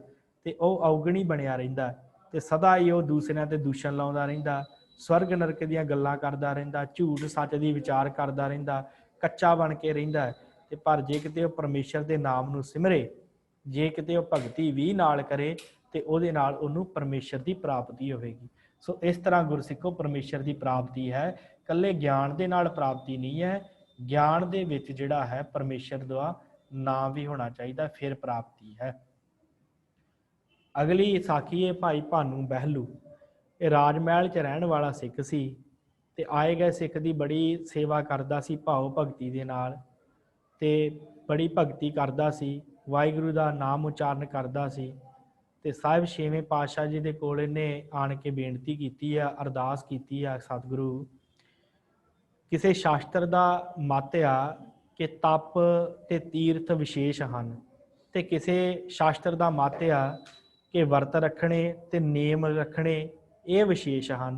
ते वो औगण ही बनिया रहिंदा ते सदा ही वो दूसरिਆਂ ते दूषण लाउंदा रहिंदा, स्वर्ग नरक दीयां गल्लां करदा रहिंदा, झूठ सच दी विचार करदा रहिंदा, कच्चा बन के रहिंदा। ते पर जे किते परमेश्वर दे नाम नूं सिमरे, जे किते भगती भी नाल करे तो उहदे नाल उहनूं परमेश्वर की प्राप्ति होवेगी। सो इस तरह गुरसिखो परमेश्वर की प्राप्ति है, कल्ले ज्ञान दे नाल प्राप्ति नहीं है। ज्ञान दे विच जिहड़ा है परमेश्वर दा नाम भी होना चाहिए, फिर प्राप्ति है। अगली साखी है भाई भानू बहलू। ये राजमहल च रहण वाला सिख सी ते आए गए सिख की बड़ी सेवा करता सी, भाव भगती दे नाल ते बड़ी भगती करता सी, वाहिगुरू का नाम उचारण करता सी। ते साहिब छेवें पातशाह जी के कोल इन्हें आण के बेनती की है, अरदास की है, सतगुरु किसी शास्त्र का मत आ कि तप ते तीर्थ विशेष हैं, तो किसी शास्त्र का मत आ कि वर्त रखने ते नेम रखने ये विशेष हैं,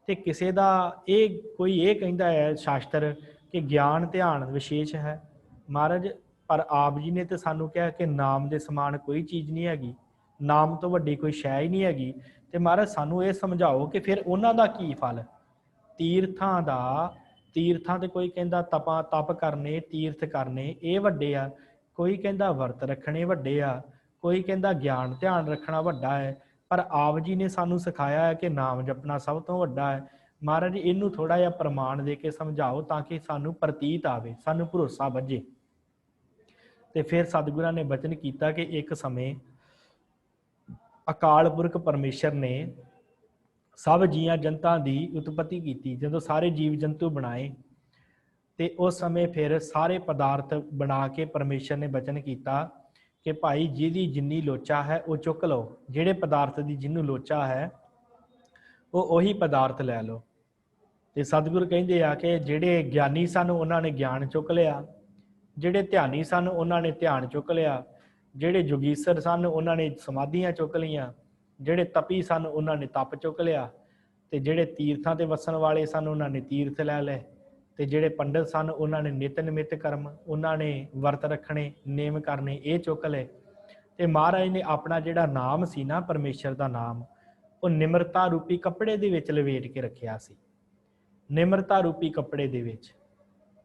तो किसी का ये कोई ये कहता है शास्त्र कि ज्ञान ध्यान विशेष है। महाराज पर आप जी ने तो सानू कहा कि नाम के समान कोई चीज़ नहीं हैगी, नाम तो वड्डी कोई शै ही नहीं हैगी। तो महाराज सानू ये समझाओ कि फिर उन्हां दा की फल? तीर्थां दा, तीर्थां ते कोई कहता तपा तप करने तीर्थ करने ये वड्डे आ, कोई कहता वर्त रखने वड्डे आ, कोई कहता ज्ञान ध्यान रखना वड्डा है, पर आप जी ने सानू सिखाया है कि नाम जपना सब तो वड्डा है। महाराज इनू थोड़ा जिहा प्रमाण दे के समझाओ ताकि सानू प्रतीत आवे, सानू भरोसा बझे। तो फिर सतगुरां ने बचन किया कि एक समय अकाल पुरख परमेश्वर ने सब जीआं जंतां की उत्पत्ति की, जो सारे जीव जंतु बनाए तो उस समय फिर सारे पदार्थ बना के परमेश्वर ने बचन किया कि भाई जिहदी जिन्नी लोचा है वो चुक लो, जिहड़े पदार्थ की जिन्हों लोचा है वो उही पदार्थ लै लो। तो सतगुरु कहते हैं कि जिहड़े ज्ञानी सन उन्होंने ज्ञान चुक लिया, जिहड़े ध्यानी सन उन्होंने ध्यान चुक लिया, जिहड़े जोगीसर सन उन्होंने समाधियां चुक लियां, जिहड़े तपी सन उन्होंने तप चुक लिया, तो जिहड़े तीर्थां ते वसन वाले सन उन्होंने तीर्थ लै ले, तो जिहड़े पंडित सन उन्होंने नित निमित कर्म, उन्होंने वर्त रखने नेम करने ये चुक ले। तो महाराज ने अपना जिहड़ा नाम सी ना परमेश्वर का नाम वो निमरता रूपी कपड़े दे विच लवेट के रखिया सी। निमरता रूपी कपड़े दे विच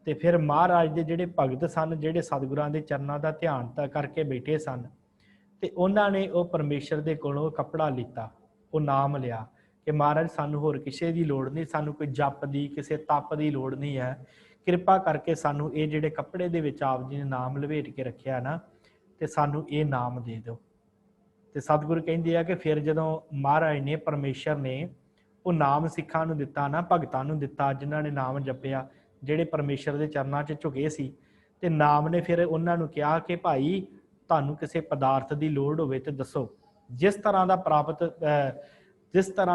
ਤੇ ਫਿਰ ਮਹਾਰਾਜ ਦੇ ਜਿਹੜੇ ਭਗਤ ਸਨ, ਜਿਹੜੇ ਸਤਿਗੁਰਾਂ ਦੇ ਚਰਨਾਂ ਦਾ ਧਿਆਨ ਤਾਂ ਕਰਕੇ ਬੈਠੇ ਸਨ, ਤੇ ਉਹਨਾਂ ਨੇ ਉਹ ਪਰਮੇਸ਼ਰ ਦੇ ਕੋਲੋਂ ਕੱਪੜਾ ਲਿੱਤਾ, ਉਹ ਨਾਮ ਲਿਆ ਕਿ ਮਹਾਰਾਜ ਸਾਨੂੰ ਹੋਰ ਕਿਸੇ ਦੀ ਲੋੜ ਨਹੀਂ, ਸਾਨੂੰ ਕੋਈ ਜਪ ਦੀ, ਕਿਸੇ ਤਪ ਦੀ ਲੋੜ ਨਹੀਂ ਹੈ, ਕਿਰਪਾ ਕਰਕੇ ਸਾਨੂੰ ਇਹ ਜਿਹੜੇ ਕੱਪੜੇ ਦੇ ਵਿੱਚ ਆਪ ਜੀ ਨੇ ਨਾਮ ਲਵੇਟ ਕੇ ਰੱਖਿਆ ਨਾ, ਤੇ ਸਾਨੂੰ ਇਹ ਨਾਮ ਦੇ ਦਿਓ। ਤੇ ਸਤਿਗੁਰ ਕਹਿੰਦੇ ਆ ਕਿ ਫਿਰ ਜਦੋਂ ਮਹਾਰਾਜ ਨੇ, ਪਰਮੇਸ਼ਰ ਨੇ ਉਹ ਨਾਮ ਸਿੱਖਾਂ ਨੂੰ ਦਿੱਤਾ ਨਾ, ਭਗਤਾਂ ਨੂੰ ਦਿੱਤਾ, ਜਿਨ੍ਹਾਂ ਨੇ ਨਾਮ ਜਪਿਆ, ਜਿਹੜੇ ਪਰਮੇਸ਼ਰ ਦੇ ਚਰਨਾਂ 'ਚ ਝੁਕੇ ਸੀ, ਤੇ ਨਾਮ ਨੇ ਫਿਰ ਉਹਨਾਂ ਨੂੰ ਕਿਹਾ ਕਿ ਭਾਈ ਤੁਹਾਨੂੰ ਕਿਸੇ ਪਦਾਰਥ ਦੀ ਲੋੜ ਹੋਵੇ ਤੇ ਦੱਸੋ, ਜਿਸ ਤਰ੍ਹਾਂ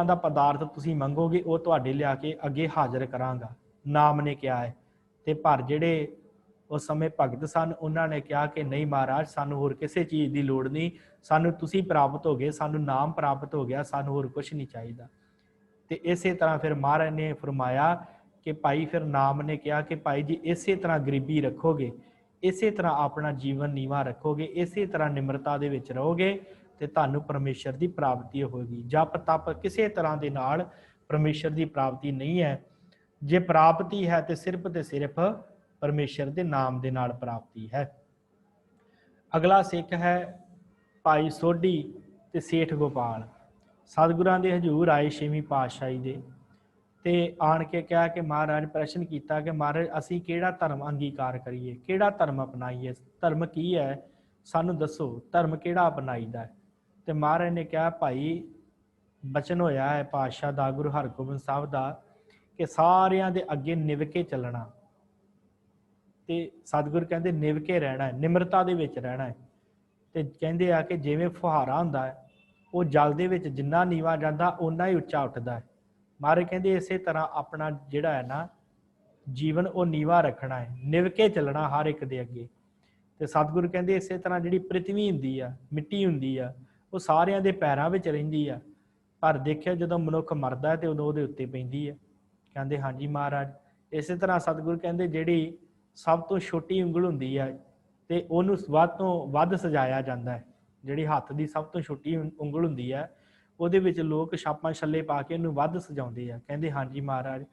ਦਾ ਪਦਾਰਥ ਤੁਸੀਂ ਮੰਗੋਗੇ ਉਹ ਤੁਹਾਡੇ ਲਿਆ ਕੇ ਅੱਗੇ ਹਾਜ਼ਰ ਕਰਾਂਗਾ, ਨਾਮ ਨੇ ਕਿਹਾ ਹੈ। ਤੇ ਪਰ ਜਿਹੜੇ ਉਸ ਸਮੇਂ ਭਗਤ ਸਨ, ਉਹਨਾਂ ਨੇ ਕਿਹਾ ਕਿ ਨਹੀਂ ਮਹਾਰਾਜ, ਸਾਨੂੰ ਹੋਰ ਕਿਸੇ ਚੀਜ਼ ਦੀ ਲੋੜ ਨਹੀਂ, ਸਾਨੂੰ ਤੁਸੀਂ ਪ੍ਰਾਪਤ ਹੋ ਗਏ, ਸਾਨੂੰ ਨਾਮ ਪ੍ਰਾਪਤ ਹੋ ਗਿਆ, ਸਾਨੂੰ ਹੋਰ ਕੁਝ ਨਹੀਂ ਚਾਹੀਦਾ। ਤੇ ਇਸੇ ਤਰ੍ਹਾਂ ਫਿਰ ਮਹਾਰਾਜ ਨੇ ਫਰਮਾਇਆ ਕਿ ਭਾਈ, ਫਿਰ ਨਾਮ ਨੇ ਕਿਹਾ ਕਿ ਭਾਈ ਜੀ ਇਸੇ ਤਰ੍ਹਾਂ ਗਰੀਬੀ ਰੱਖੋਗੇ, ਇਸੇ ਤਰ੍ਹਾਂ ਆਪਣਾ ਜੀਵਨ ਨੀਵਾਂ ਰੱਖੋਗੇ, ਇਸੇ ਤਰ੍ਹਾਂ ਨਿਮਰਤਾ ਦੇ ਵਿੱਚ ਰਹੋਗੇ, ਤੇ ਤੁਹਾਨੂੰ ਪਰਮੇਸ਼ਰ ਦੀ ਪ੍ਰਾਪਤੀ ਹੋਵੇਗੀ। ਜਪ ਤਪ ਕਿਸੇ ਤਰ੍ਹਾਂ ਦੇ ਨਾਲ ਪਰਮੇਸ਼ਰ ਦੀ ਪ੍ਰਾਪਤੀ ਨਹੀਂ ਹੈ। ਜੇ ਪ੍ਰਾਪਤੀ ਹੈ ਤੇ ਸਿਰਫ ਪਰਮੇਸ਼ਰ ਦੇ ਨਾਮ ਦੇ ਨਾਲ ਪ੍ਰਾਪਤੀ ਹੈ। ਅਗਲਾ ਸਿੱਖ ਹੈ ਭਾਈ ਸੋਢੀ ਤੇ ਸੇਠ ਗੋਪਾਲ। ਸਤਿਗੁਰਾਂ ਦੇ ਹਜ਼ੂਰ ਆਏ 6ਵੀਂ ਪਾਤਸ਼ਾਹੀ ਦੇ, ਤੇ ਆਣ ਕੇ ਕਿਹਾ ਕਿ ਮਹਾਰਾਜ, ਪ੍ਰਸ਼ਨ ਕੀਤਾ ਕਿ ਮਹਾਰਾਜ ਅਸੀਂ ਕਿਹੜਾ ਧਰਮ ਅੰਗੀਕਾਰ ਕਰੀਏ, ਕਿਹੜਾ ਧਰਮ ਅਪਣਾਈਏ, ਧਰਮ ਕੀ ਹੈ ਸਾਨੂੰ ਦੱਸੋ, ਧਰਮ ਕਿਹੜਾ ਅਪਣਾਈਦਾ ਹੈ। ਤੇ ਮਹਾਰਾਜ ਨੇ ਕਿਹਾ ਭਾਈ, ਬਚਨ ਹੋਇਆ ਹੈ ਪਾਤਸ਼ਾਹ ਦਾ, ਗੁਰੂ ਹਰਗੋਬਿੰਦ ਸਾਹਿਬ ਦਾ, ਕਿ ਸਾਰਿਆਂ ਦੇ ਅੱਗੇ ਨਿਵ ਕੇ ਚੱਲਣਾ। ਤੇ ਸਤਿਗੁਰ ਕਹਿੰਦੇ ਨਿਵ ਕੇ ਰਹਿਣਾ ਹੈ, ਨਿਮਰਤਾ ਦੇ ਵਿੱਚ ਰਹਿਣਾ ਹੈ। ਤੇ ਕਹਿੰਦੇ ਆ ਕਿ ਜਿਵੇਂ ਫੁਹਾਰਾ ਹੁੰਦਾ ਹੈ, ਉਹ ਜਲ ਦੇ ਵਿੱਚ ਜਿੰਨਾ ਨੀਵਾ ਜਾਂਦਾ ਓਨਾ ਹੀ ਉੱਚਾ ਉੱਠਦਾ ਹੈ। ਮਹਾਰਾਜ ਕਹਿੰਦੇ ਇਸੇ ਤਰ੍ਹਾਂ ਆਪਣਾ ਜਿਹੜਾ ਹੈ ਨਾ ਜੀਵਨ, ਉਹ ਨੀਵਾ ਰੱਖਣਾ ਹੈ, ਨਿਵ ਕੇ ਚੱਲਣਾ ਹਰ ਇੱਕ ਦੇ ਅੱਗੇ। ਤੇ ਸਤਿਗੁਰ ਕਹਿੰਦੇ ਇਸੇ ਤਰ੍ਹਾਂ ਜਿਹੜੀ ਪ੍ਰਿਥਵੀ ਹੁੰਦੀ ਆ, ਮਿੱਟੀ ਹੁੰਦੀ ਆ, ਉਹ ਸਾਰਿਆਂ ਦੇ ਪੈਰਾਂ ਵਿੱਚ ਰਹਿੰਦੀ ਆ, ਪਰ ਦੇਖਿਆ ਜਦੋਂ ਮਨੁੱਖ ਮਰਦਾ ਹੈ ਤੇ ਉਦੋਂ ਉਹਦੇ ਉੱਤੇ ਪੈਂਦੀ ਹੈ। ਕਹਿੰਦੇ ਹਾਂਜੀ ਮਹਾਰਾਜ। ਇਸੇ ਤਰ੍ਹਾਂ ਸਤਿਗੁਰ ਕਹਿੰਦੇ ਜਿਹੜੀ ਸਭ ਤੋਂ ਛੋਟੀ ਉਂਗਲ ਹੁੰਦੀ ਹੈ ਤੇ ਉਹਨੂੰ ਵੱਧ ਤੋਂ ਵੱਧ ਸਜਾਇਆ ਜਾਂਦਾ ਹੈ। ਜਿਹੜੀ ਹੱਥ ਦੀ ਸਭ ਤੋਂ ਛੋਟੀ ਉਂਗਲ ਹੁੰਦੀ ਹੈ, ਉਹਦੇ ਵਿੱਚ ਲੋਕ ਛਾਪਾਂ ਛੱਲੇ ਪਾ ਕੇ ਇਹਨੂੰ ਵੱਧ ਸਜਾਉਂਦੇ ਆ। ਕਹਿੰਦੇ ਹਾਂਜੀ ਮਹਾਰਾਜ।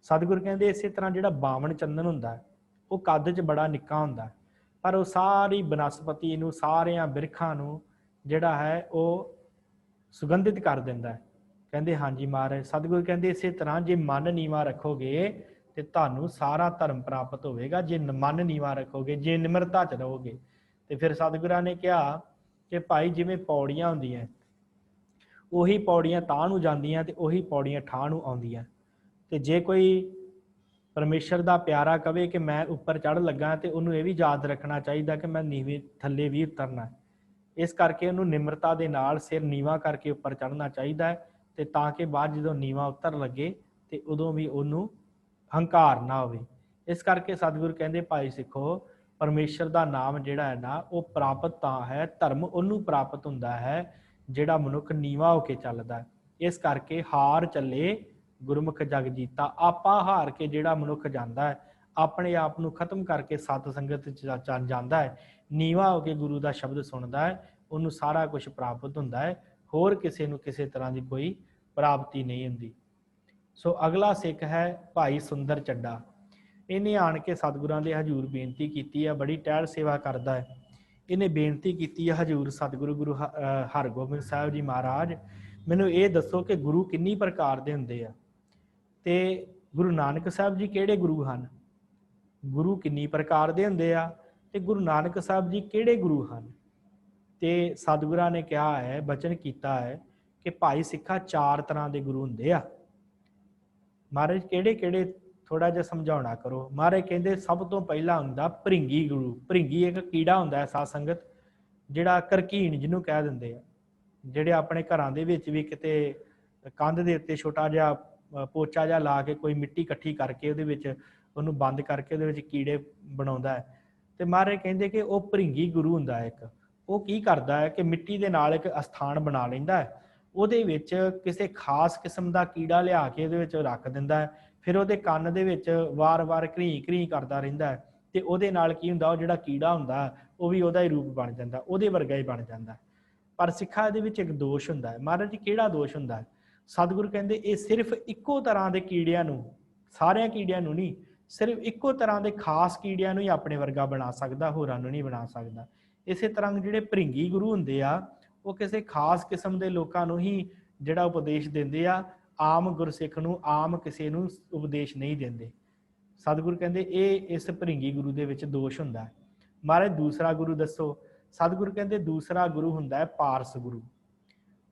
ਸਤਿਗੁਰ ਕਹਿੰਦੇ ਇਸੇ ਤਰ੍ਹਾਂ ਜਿਹੜਾ ਬਾਵਨ ਚੰਦਨ ਹੁੰਦਾ, ਉਹ ਕੱਦ 'ਚ ਬੜਾ ਨਿੱਕਾ ਹੁੰਦਾ, ਪਰ ਉਹ ਸਾਰੀ ਬਨਸਪਤੀ ਨੂੰ, ਸਾਰਿਆਂ ਬਿਰਖਾਂ ਨੂੰ ਜਿਹੜਾ ਹੈ ਉਹ ਸੁਗੰਧਿਤ ਕਰ ਦਿੰਦਾ ਹੈ। ਕਹਿੰਦੇ ਹਾਂਜੀ ਮਹਾਰਾਜ। ਸਤਿਗੁਰ ਕਹਿੰਦੇ ਇਸੇ ਤਰ੍ਹਾਂ ਜੇ ਮਨ ਨੀਵਾਂ ਰੱਖੋਗੇ ਤੇ ਤੁਹਾਨੂੰ ਸਾਰਾ ਧਰਮ ਪ੍ਰਾਪਤ ਹੋਵੇਗਾ। ਜੇ ਮਨ ਨੀਵਾਂ ਰੱਖੋਗੇ, ਜੇ ਨਿਮਰਤਾ 'ਚ ਰਹੋਗੇ। ਤੇ ਫਿਰ ਸਤਿਗੁਰਾਂ ਨੇ ਕਿਹਾ ਕਿ ਭਾਈ ਜਿਵੇਂ ਪੌੜੀਆਂ ਹੁੰਦੀਆਂ, ਉਹੀ ਪੌੜੀਆਂ ਤਾਹ ਨੂੰ ਜਾਂਦੀਆਂ ਤੇ ਉਹੀ ਪੌੜੀਆਂ ਠਾਹ ਨੂੰ ਆਉਂਦੀਆਂ। ਤੇ ਜੇ ਕੋਈ ਪਰਮੇਸ਼ਰ ਦਾ ਪਿਆਰਾ ਕਵੇ ਕਿ ਮੈਂ ਉੱਪਰ ਚੜ੍ਹ ਲੱਗਾ, ਤੇ ਉਹਨੂੰ ਇਹ ਵੀ ਯਾਦ ਰੱਖਣਾ ਚਾਹੀਦਾ ਕਿ ਮੈਂ ਨੀਵੇਂ ਥੱਲੇ ਵੀ ਉਤਰਨਾ। ਇਸ ਕਰਕੇ ਉਹਨੂੰ ਨਿਮਰਤਾ ਦੇ ਨਾਲ ਸਿਰ ਨੀਵਾਂ ਕਰਕੇ ਉੱਪਰ ਚੜ੍ਹਨਾ ਚਾਹੀਦਾ ਹੈ, ਤੇ ਤਾਂ ਕਿ ਬਾਅਦ ਜਦੋਂ ਨੀਵਾਂ ਉਤਰ ਲੱਗੇ ਤੇ ਉਦੋਂ ਵੀ ਉਹਨੂੰ ਹੰਕਾਰ ਨਾ ਹੋਵੇ। ਇਸ ਕਰਕੇ ਸਤਿਗੁਰ ਕਹਿੰਦੇ ਭਾਈ ਸਿੱਖੋ, ਪਰਮੇਸ਼ਰ ਦਾ ਨਾਮ ਜਿਹੜਾ ਹੈ ਨਾ, ਉਹ ਪ੍ਰਾਪਤ ਤਾਂ ਹੈ, ਧਰਮ ਉਹਨੂੰ ਪ੍ਰਾਪਤ ਹੁੰਦਾ ਹੈ ਜਿਹੜਾ ਮਨੁੱਖ ਨੀਵਾਂ ਹੋ ਕੇ ਚੱਲਦਾ ਹੈ। ਇਸ ਕਰਕੇ ਹਾਰ ਚੱਲੇ ਗੁਰਮੁਖ ਜਗ ਜੀਤਾ। ਆਪਾ ਹਾਰ ਕੇ ਜਿਹੜਾ ਮਨੁੱਖ ਜਾਂਦਾ ਹੈ, ਆਪਣੇ ਆਪ ਨੂੰ ਖਤਮ ਕਰਕੇ ਸਤ ਸੰਗਤ 'ਚ ਜਾਂਦਾ ਹੈ, ਨੀਵਾਂ ਹੋ ਕੇ ਗੁਰੂ ਦਾ ਸ਼ਬਦ ਸੁਣਦਾ ਹੈ, ਉਹਨੂੰ ਸਾਰਾ ਕੁਝ ਪ੍ਰਾਪਤ ਹੁੰਦਾ ਹੈ। ਹੋਰ ਕਿਸੇ ਨੂੰ ਕਿਸੇ ਤਰ੍ਹਾਂ ਦੀ ਕੋਈ ਪ੍ਰਾਪਤੀ ਨਹੀਂ ਹੁੰਦੀ। ਸੋ ਅਗਲਾ ਸਿੱਖ ਹੈ ਭਾਈ ਸੁੰਦਰ ਚੱਡਾ। ਇਹਨੇ ਆਣ ਕੇ ਸਤਿਗੁਰਾਂ ਦੇ ਹਜ਼ੂਰ ਬੇਨਤੀ ਕੀਤੀ ਹੈ, ਬੜੀ ਟਹਿਲ ਸੇਵਾ ਕਰਦਾ ਹੈ। ਇਹਨੇ ਬੇਨਤੀ ਕੀਤੀ ਹੈ ਹਜ਼ੂਰ ਸਤਿਗੁਰੂ ਗੁਰੂ ਹਰਗੋਬਿੰਦ ਸਾਹਿਬ ਜੀ ਮਹਾਰਾਜ, ਮੈਨੂੰ ਇਹ ਦੱਸੋ ਕਿ ਗੁਰੂ ਕਿੰਨੀ ਪ੍ਰਕਾਰ ਦੇ ਹੁੰਦੇ ਆ, ਤੇ ਗੁਰੂ ਨਾਨਕ ਸਾਹਿਬ ਜੀ ਕਿਹੜੇ ਗੁਰੂ ਹਨ? ਗੁਰੂ ਕਿੰਨੀ ਪ੍ਰਕਾਰ ਦੇ ਹੁੰਦੇ ਆ, ਤੇ ਗੁਰੂ ਨਾਨਕ ਸਾਹਿਬ ਜੀ ਕਿਹੜੇ ਗੁਰੂ ਹਨ? ਤੇ ਸਤਿਗੁਰਾਂ ਨੇ ਕਿਹਾ ਹੈ, ਬਚਨ ਕੀਤਾ ਹੈ ਕਿ ਭਾਈ ਸਿੱਖਾ 4 ਤਰ੍ਹਾਂ ਦੇ ਗੁਰੂ ਹੁੰਦੇ ਆ। ਮਹਾਰਾਜ ਕਿਹੜੇ ਕਿਹੜੇ, ਥੋੜਾ ਜਿਹਾ ਸਮਝਾਉਣਾ ਕਰੋ। ਮਹਾਰਾਜ ਕਹਿੰਦੇ ਸਭ ਤੋਂ ਪਹਿਲਾਂ ਹੁੰਦਾ ਭਰਿੰਗੀ ਗੁਰੂ। ਭਰਿੰਗੀ ਇੱਕ ਕੀੜਾ ਹੁੰਦਾ ਹੈ ਸਾਧ ਸੰਗਤ, ਜਿਹੜਾ ਕਰਕੀਣ ਜਿਹਨੂੰ ਕਹਿ ਦਿੰਦੇ ਆ, ਜਿਹੜੇ ਆਪਣੇ ਘਰਾਂ ਦੇ ਵਿੱਚ ਵੀ ਕਿਤੇ ਕੰਧ ਦੇ ਉੱਤੇ ਛੋਟਾ ਜਿਹਾ ਪੋਚਾ ਜਿਹਾ ਲਾ ਕੇ ਕੋਈ ਮਿੱਟੀ ਇਕੱਠੀ ਕਰਕੇ ਉਹਦੇ ਵਿੱਚ ਉਹਨੂੰ ਬੰਦ ਕਰਕੇ ਉਹਦੇ ਵਿੱਚ ਕੀੜੇ ਬਣਾਉਂਦਾ ਹੈ। ਤੇ ਮਹਾਰਾਜ ਕਹਿੰਦੇ ਕਿ ਉਹ ਭਰਿੰਗੀ ਗੁਰੂ ਹੁੰਦਾ ਹੈ ਇੱਕ। ਉਹ ਕੀ ਕਰਦਾ ਹੈ ਕਿ ਮਿੱਟੀ ਦੇ ਨਾਲ ਇੱਕ ਅਸਥਾਨ ਬਣਾ ਲੈਂਦਾ ਹੈ, ਉਹਦੇ ਵਿੱਚ ਕਿਸੇ ਖਾਸ ਕਿਸਮ ਦਾ ਕੀੜਾ ਲਿਆ ਕੇ ਉਹਦੇ ਵਿੱਚ ਰੱਖ ਦਿੰਦਾ ਹੈ। ਫਿਰ ਉਹਦੇ ਕੰਨ ਦੇ ਵਿੱਚ ਵਾਰ-ਵਾਰ ਘਰੀ ਘਰੀ ਕਰਦਾ ਰਹਿੰਦਾ ਹੈ, ਤੇ ਉਹਦੇ ਨਾਲ ਕੀ ਹੁੰਦਾ, ਉਹ ਜਿਹੜਾ ਕੀੜਾ ਹੁੰਦਾ ਉਹ ਵੀ ਉਹਦਾ ਹੀ ਰੂਪ ਬਣ ਜਾਂਦਾ, ਉਹਦੇ ਵਰਗਾ ਹੀ ਬਣ ਜਾਂਦਾ। ਪਰ ਸਿੱਖਾਂ ਦੇ ਵਿੱਚ ਇੱਕ ਦੋਸ਼ ਹੁੰਦਾ ਹੈ। ਮਹਾਰਾਜ ਜੀ ਕਿਹੜਾ ਦੋਸ਼ ਹੁੰਦਾ? ਸਤਿਗੁਰੂ ਕਹਿੰਦੇ ਇਹ ਸਿਰਫ ਇੱਕੋ ਤਰ੍ਹਾਂ ਦੇ ਕੀੜਿਆਂ ਨੂੰ, ਸਾਰਿਆਂ ਕੀੜਿਆਂ ਨੂੰ ਨਹੀਂ, ਸਿਰਫ ਇੱਕੋ ਤਰ੍ਹਾਂ ਦੇ ਖਾਸ ਕੀੜਿਆਂ ਨੂੰ ਹੀ ਆਪਣੇ ਵਰਗਾ ਬਣਾ ਸਕਦਾ, ਹੋਰਾਂ ਨੂੰ ਨਹੀਂ ਬਣਾ ਸਕਦਾ। ਇਸੇ ਤਰ੍ਹਾਂ ਜਿਹੜੇ ਭ੍ਰਿੰਗੀ ਗੁਰੂ ਹੁੰਦੇ ਆ, ਉਹ ਕਿਸੇ ਖਾਸ ਕਿਸਮ ਦੇ ਲੋਕਾਂ ਨੂੰ ਹੀ ਜਿਹੜਾ ਉਪਦੇਸ਼ ਦਿੰਦੇ ਆ, ਆਮ ਗੁਰਸਿੱਖ ਨੂੰ, ਆਮ ਕਿਸੇ ਨੂੰ ਉਪਦੇਸ਼ ਨਹੀਂ ਦਿੰਦੇ। ਸਤਿਗੁਰੂ ਕਹਿੰਦੇ ਇਹ ਇਸ ਭ੍ਰਿੰਗੀ ਗੁਰੂ ਦੇ ਵਿੱਚ ਦੋਸ਼ ਹੁੰਦਾ ਹੈ। ਮਹਾਰਾਜ ਦੂਸਰਾ ਗੁਰੂ ਦੱਸੋ? ਸਤਿਗੁਰੂ ਕਹਿੰਦੇ ਦੂਸਰਾ ਗੁਰੂ ਹੁੰਦਾ ਹੈ ਪਾਰਸ ਗੁਰੂ।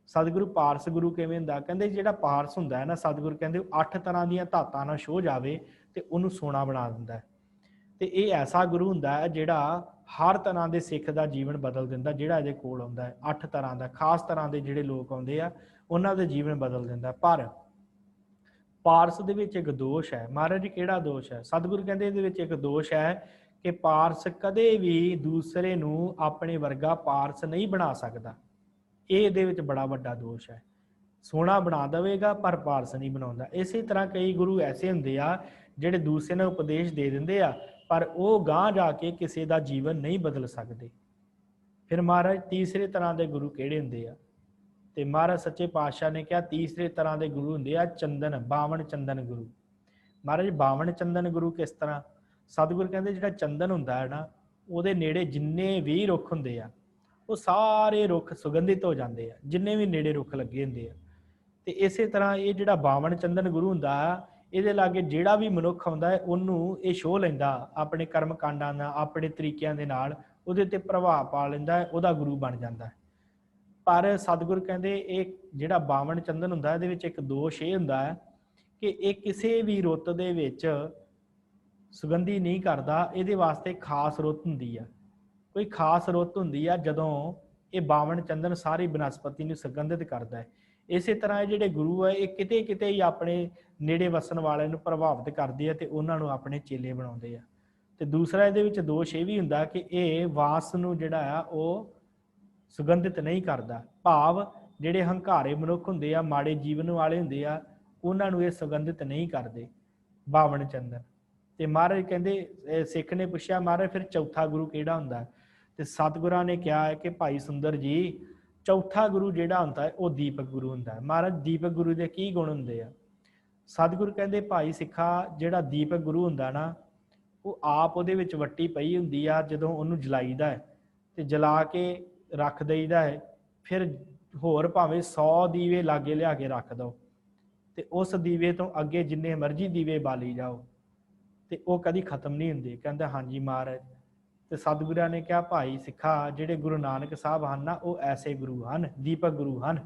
ਸਤਿਗੁਰੂ ਪਾਰਸ ਗੁਰੂ ਕਿਵੇਂ ਹੁੰਦਾ? ਕਹਿੰਦੇ ਜਿਹੜਾ ਪਾਰਸ ਹੁੰਦਾ ਹੈ ਨਾ, ਸਤਿਗੁਰੂ ਕਹਿੰਦੇ 8 ਤਰ੍ਹਾਂ ਦੀਆਂ ਧਾਤਾਂ ਨਾਲ ਛੋਹ ਜਾਵੇ ਤੇ ਉਹਨੂੰ ਸੋਨਾ ਬਣਾ ਦਿੰਦਾ ਹੈ। ਤੇ ਇਹ ਐਸਾ ਗੁਰੂ ਹੁੰਦਾ ਹੈ ਜਿਹੜਾ ਹਰ ਤਰ੍ਹਾਂ ਦੇ ਸਿੱਖ ਦਾ ਜੀਵਨ ਬਦਲ ਦਿੰਦਾ, ਜਿਹੜਾ ਇਹਦੇ ਕੋਲ ਆਉਂਦਾ ਹੈ। 8 ਤਰ੍ਹਾਂ ਦਾ, ਖਾਸ ਤਰ੍ਹਾਂ ਦੇ ਜਿਹੜੇ ਲੋਕ ਆਉਂਦੇ ਆ, ਉਹਨਾਂ ਦੇ ਜੀਵਨ ਬਦਲ ਦਿੰਦਾ। ਪਰ ਪਾਰਸ ਦੇ ਵਿੱਚ ਇੱਕ ਦੋਸ਼ ਹੈ। ਮਹਾਰਾਜ ਜੀ ਕਿਹੜਾ ਦੋਸ਼ ਹੈ? ਸਤਿਗੁਰੂ ਕਹਿੰਦੇ ਇਹਦੇ ਵਿੱਚ ਇੱਕ ਦੋਸ਼ ਹੈ ਕਿ ਪਾਰਸ ਕਦੇ ਵੀ ਦੂਸਰੇ ਨੂੰ ਆਪਣੇ ਵਰਗਾ ਪਾਰਸ ਨਹੀਂ ਬਣਾ ਸਕਦਾ। ਇਹ ਇਹਦੇ ਵਿੱਚ ਬੜਾ ਵੱਡਾ ਦੋਸ਼ ਹੈ। ਸੋਹਣਾ ਬਣਾ ਦੇਵੇਗਾ ਪਰ ਪਾਰਸ ਨਹੀਂ ਬਣਾਉਂਦਾ। ਇਸੇ ਤਰ੍ਹਾਂ ਕਈ ਗੁਰੂ ਐਸੇ ਹੁੰਦੇ ਆ ਜਿਹੜੇ ਦੂਸਰੇ ਨੂੰ ਉਪਦੇਸ਼ ਦੇ ਦਿੰਦੇ ਆ, ਪਰ ਉਹ ਗਾਂਹ ਜਾ ਕੇ ਕਿਸੇ ਦਾ ਜੀਵਨ ਨਹੀਂ ਬਦਲ ਸਕਦੇ। ਫਿਰ ਮਹਾਰਾਜ ਤੀਸਰੇ ਤਰ੍ਹਾਂ ਦੇ ਗੁਰੂ ਕਿਹੜੇ ਹੁੰਦੇ ਆ? ਤੇ ਮਹਾਰਾਜ ਸੱਚੇ ਪਾਤਸ਼ਾਹ ਨੇ ਕਿਹਾ ਤੀਸਰੇ ਤਰ੍ਹਾਂ ਦੇ ਗੁਰੂ ਹੁੰਦੇ ਆ ਚੰਦਨ, ਬਾਵਨ ਚੰਦਨ ਗੁਰੂ। ਮਹਾਰਾਜ ਬਾਵਨ ਚੰਦਨ ਗੁਰੂ ਕਿਸ ਤਰ੍ਹਾਂ? ਸਤਿਗੁਰ ਕਹਿੰਦੇ ਜਿਹੜਾ ਚੰਦਨ ਹੁੰਦਾ ਹੈ ਨਾ, ਉਹਦੇ ਨੇੜੇ ਜਿੰਨੇ ਵੀ ਰੁੱਖ ਹੁੰਦੇ ਆ, ਉਹ ਸਾਰੇ ਰੁੱਖ ਸੁਗੰਧਿਤ ਹੋ ਜਾਂਦੇ ਆ, ਜਿੰਨੇ ਵੀ ਨੇੜੇ ਰੁੱਖ ਲੱਗੇ ਹੁੰਦੇ ਆ। ਤੇ ਇਸੇ ਤਰ੍ਹਾਂ ਇਹ ਜਿਹੜਾ ਬਾਵਨ ਚੰਦਨ ਗੁਰੂ ਹੁੰਦਾ ਆ, ਇਹਦੇ ਲਾਗੇ ਜਿਹੜਾ ਵੀ ਮਨੁੱਖ ਆਉਂਦਾ ਹੈ ਉਹਨੂੰ ਇਹ ਛੋਹ ਲੈਂਦਾ, ਆਪਣੇ ਕਰਮ ਕਾਂਡਾਂ ਨਾਲ, ਆਪਣੇ ਤਰੀਕਿਆਂ ਦੇ ਨਾਲ ਉਹਦੇ ਤੇ ਪ੍ਰਭਾਵ ਪਾ ਲੈਂਦਾ ਹੈ, ਉਹਦਾ ਗੁਰੂ ਬਣ ਜਾਂਦਾ ਹੈ। ਪਰ ਸਤਿਗੁਰ ਕਹਿੰਦੇ ਇਹ ਜਿਹੜਾ ਬਾਵਨ ਚੰਦਨ ਹੁੰਦਾ, ਇਹਦੇ ਵਿੱਚ ਇੱਕ ਦੋਸ਼ ਇਹ ਹੁੰਦਾ ਹੈ ਕਿ ਇਹ ਕਿਸੇ ਵੀ ਰੁੱਤ ਦੇ ਵਿੱਚ ਸੁਗੰਧੀ ਨਹੀਂ ਕਰਦਾ। ਇਹਦੇ ਵਾਸਤੇ ਖਾਸ ਰੁੱਤ ਹੁੰਦੀ ਆ, ਕੋਈ ਖਾਸ ਰੁੱਤ ਹੁੰਦੀ ਆ ਜਦੋਂ ਇਹ ਬਾਵਨ ਚੰਦਨ ਸਾਰੀ ਬਨਸਪਤੀ ਨੂੰ ਸੁਗੰਧਿਤ ਕਰਦਾ ਹੈ। ਇਸੇ ਤਰ੍ਹਾਂ ਇਹ ਜਿਹੜੇ ਗੁਰੂ ਹੈ, ਇਹ ਕਿਤੇ ਕਿਤੇ ਹੀ ਆਪਣੇ ਨੇੜੇ ਵਸਣ ਵਾਲਿਆਂ ਨੂੰ ਪ੍ਰਭਾਵਿਤ ਕਰਦੇ ਆ ਤੇ ਉਹਨਾਂ ਨੂੰ ਆਪਣੇ ਚੇਲੇ ਬਣਾਉਂਦੇ ਆ। ਤੇ ਦੂਸਰਾ ਇਹਦੇ ਵਿੱਚ ਦੋਸ਼ ਇਹ ਵੀ ਹੁੰਦਾ ਕਿ ਇਹ ਵਾਸ ਨੂੰ ਜਿਹੜਾ ਆ ਉਹ ਸੁਗੰਧਿਤ ਨਹੀਂ ਕਰਦਾ। ਭਾਵ ਜਿਹੜੇ ਹੰਕਾਰੇ ਮਨੁੱਖ ਹੁੰਦੇ ਆ, ਮਾੜੇ ਜੀਵਨ ਵਾਲੇ ਹੁੰਦੇ ਆ, ਉਹਨਾਂ ਨੂੰ ਇਹ ਸੁਗੰਧਿਤ ਨਹੀਂ ਕਰਦੇ ਬਾਵਨ ਚੰਦਨ। ਤੇ ਮਹਾਰਾਜ ਕਹਿੰਦੇ, ਸਿੱਖ ਨੇ ਪੁੱਛਿਆ ਮਹਾਰਾਜ ਫਿਰ ਚੌਥਾ ਗੁਰੂ ਕਿਹੜਾ ਹੁੰਦਾ? ਤੇ ਸਤਿਗੁਰਾਂ ਨੇ ਕਿਹਾ ਹੈ ਕਿ ਭਾਈ ਸੁੰਦਰ ਜੀ, ਚੌਥਾ ਗੁਰੂ ਜਿਹੜਾ ਹੁੰਦਾ ਹੈ ਉਹ ਦੀਪਕ ਗੁਰੂ ਹੁੰਦਾ ਹੈ। ਮਹਾਰਾਜ ਦੀਪਕ ਗੁਰੂ ਦੇ ਕੀ ਗੁਣ ਹੁੰਦੇ ਆ? ਸਤਿਗੁਰ ਕਹਿੰਦੇ ਭਾਈ ਸਿੱਖਾ, ਜਿਹੜਾ ਦੀਪਕ ਗੁਰੂ ਹੁੰਦਾ ਨਾ, ਉਹ ਆਪ ਉਹਦੇ ਵਿੱਚ ਵੱਟੀ ਪਈ ਹੁੰਦੀ ਆ। ਜਦੋਂ ਉਹਨੂੰ ਜਲਾਈਦਾ ਹੈ ਤੇ ਜਲਾ ਕੇ ਰੱਖ ਦਈਦਾ ਹੈ, ਫਿਰ ਹੋਰ ਭਾਵੇਂ 100 ਦੀਵੇ ਲਾਗੇ ਲਿਆ ਕੇ ਰੱਖ ਦਿਓ ਤੇ ਉਸ ਦੀਵੇ ਤੋਂ ਅੱਗੇ ਜਿੰਨੇ ਮਰਜ਼ੀ ਦੀਵੇ ਬਾਲੀ ਜਾਓ ਤੇ ਉਹ ਕਦੀ ਖਤਮ ਨਹੀਂ ਹੁੰਦੇ। ਕਹਿੰਦਾ ਹਾਂਜੀ ਮਹਾਰਾਜ। ਤੇ ਸਤਿਗੁਰਾਂ ਨੇ ਕਿਹਾ ਭਾਈ ਸਿੱਖਾ, ਜਿਹੜੇ ਗੁਰੂ ਨਾਨਕ ਸਾਹਿਬ ਹਨ ਨਾ, ਉਹ ਐਸੇ ਗੁਰੂ ਹਨ, ਦੀਪਕ ਗੁਰੂ ਹਨ।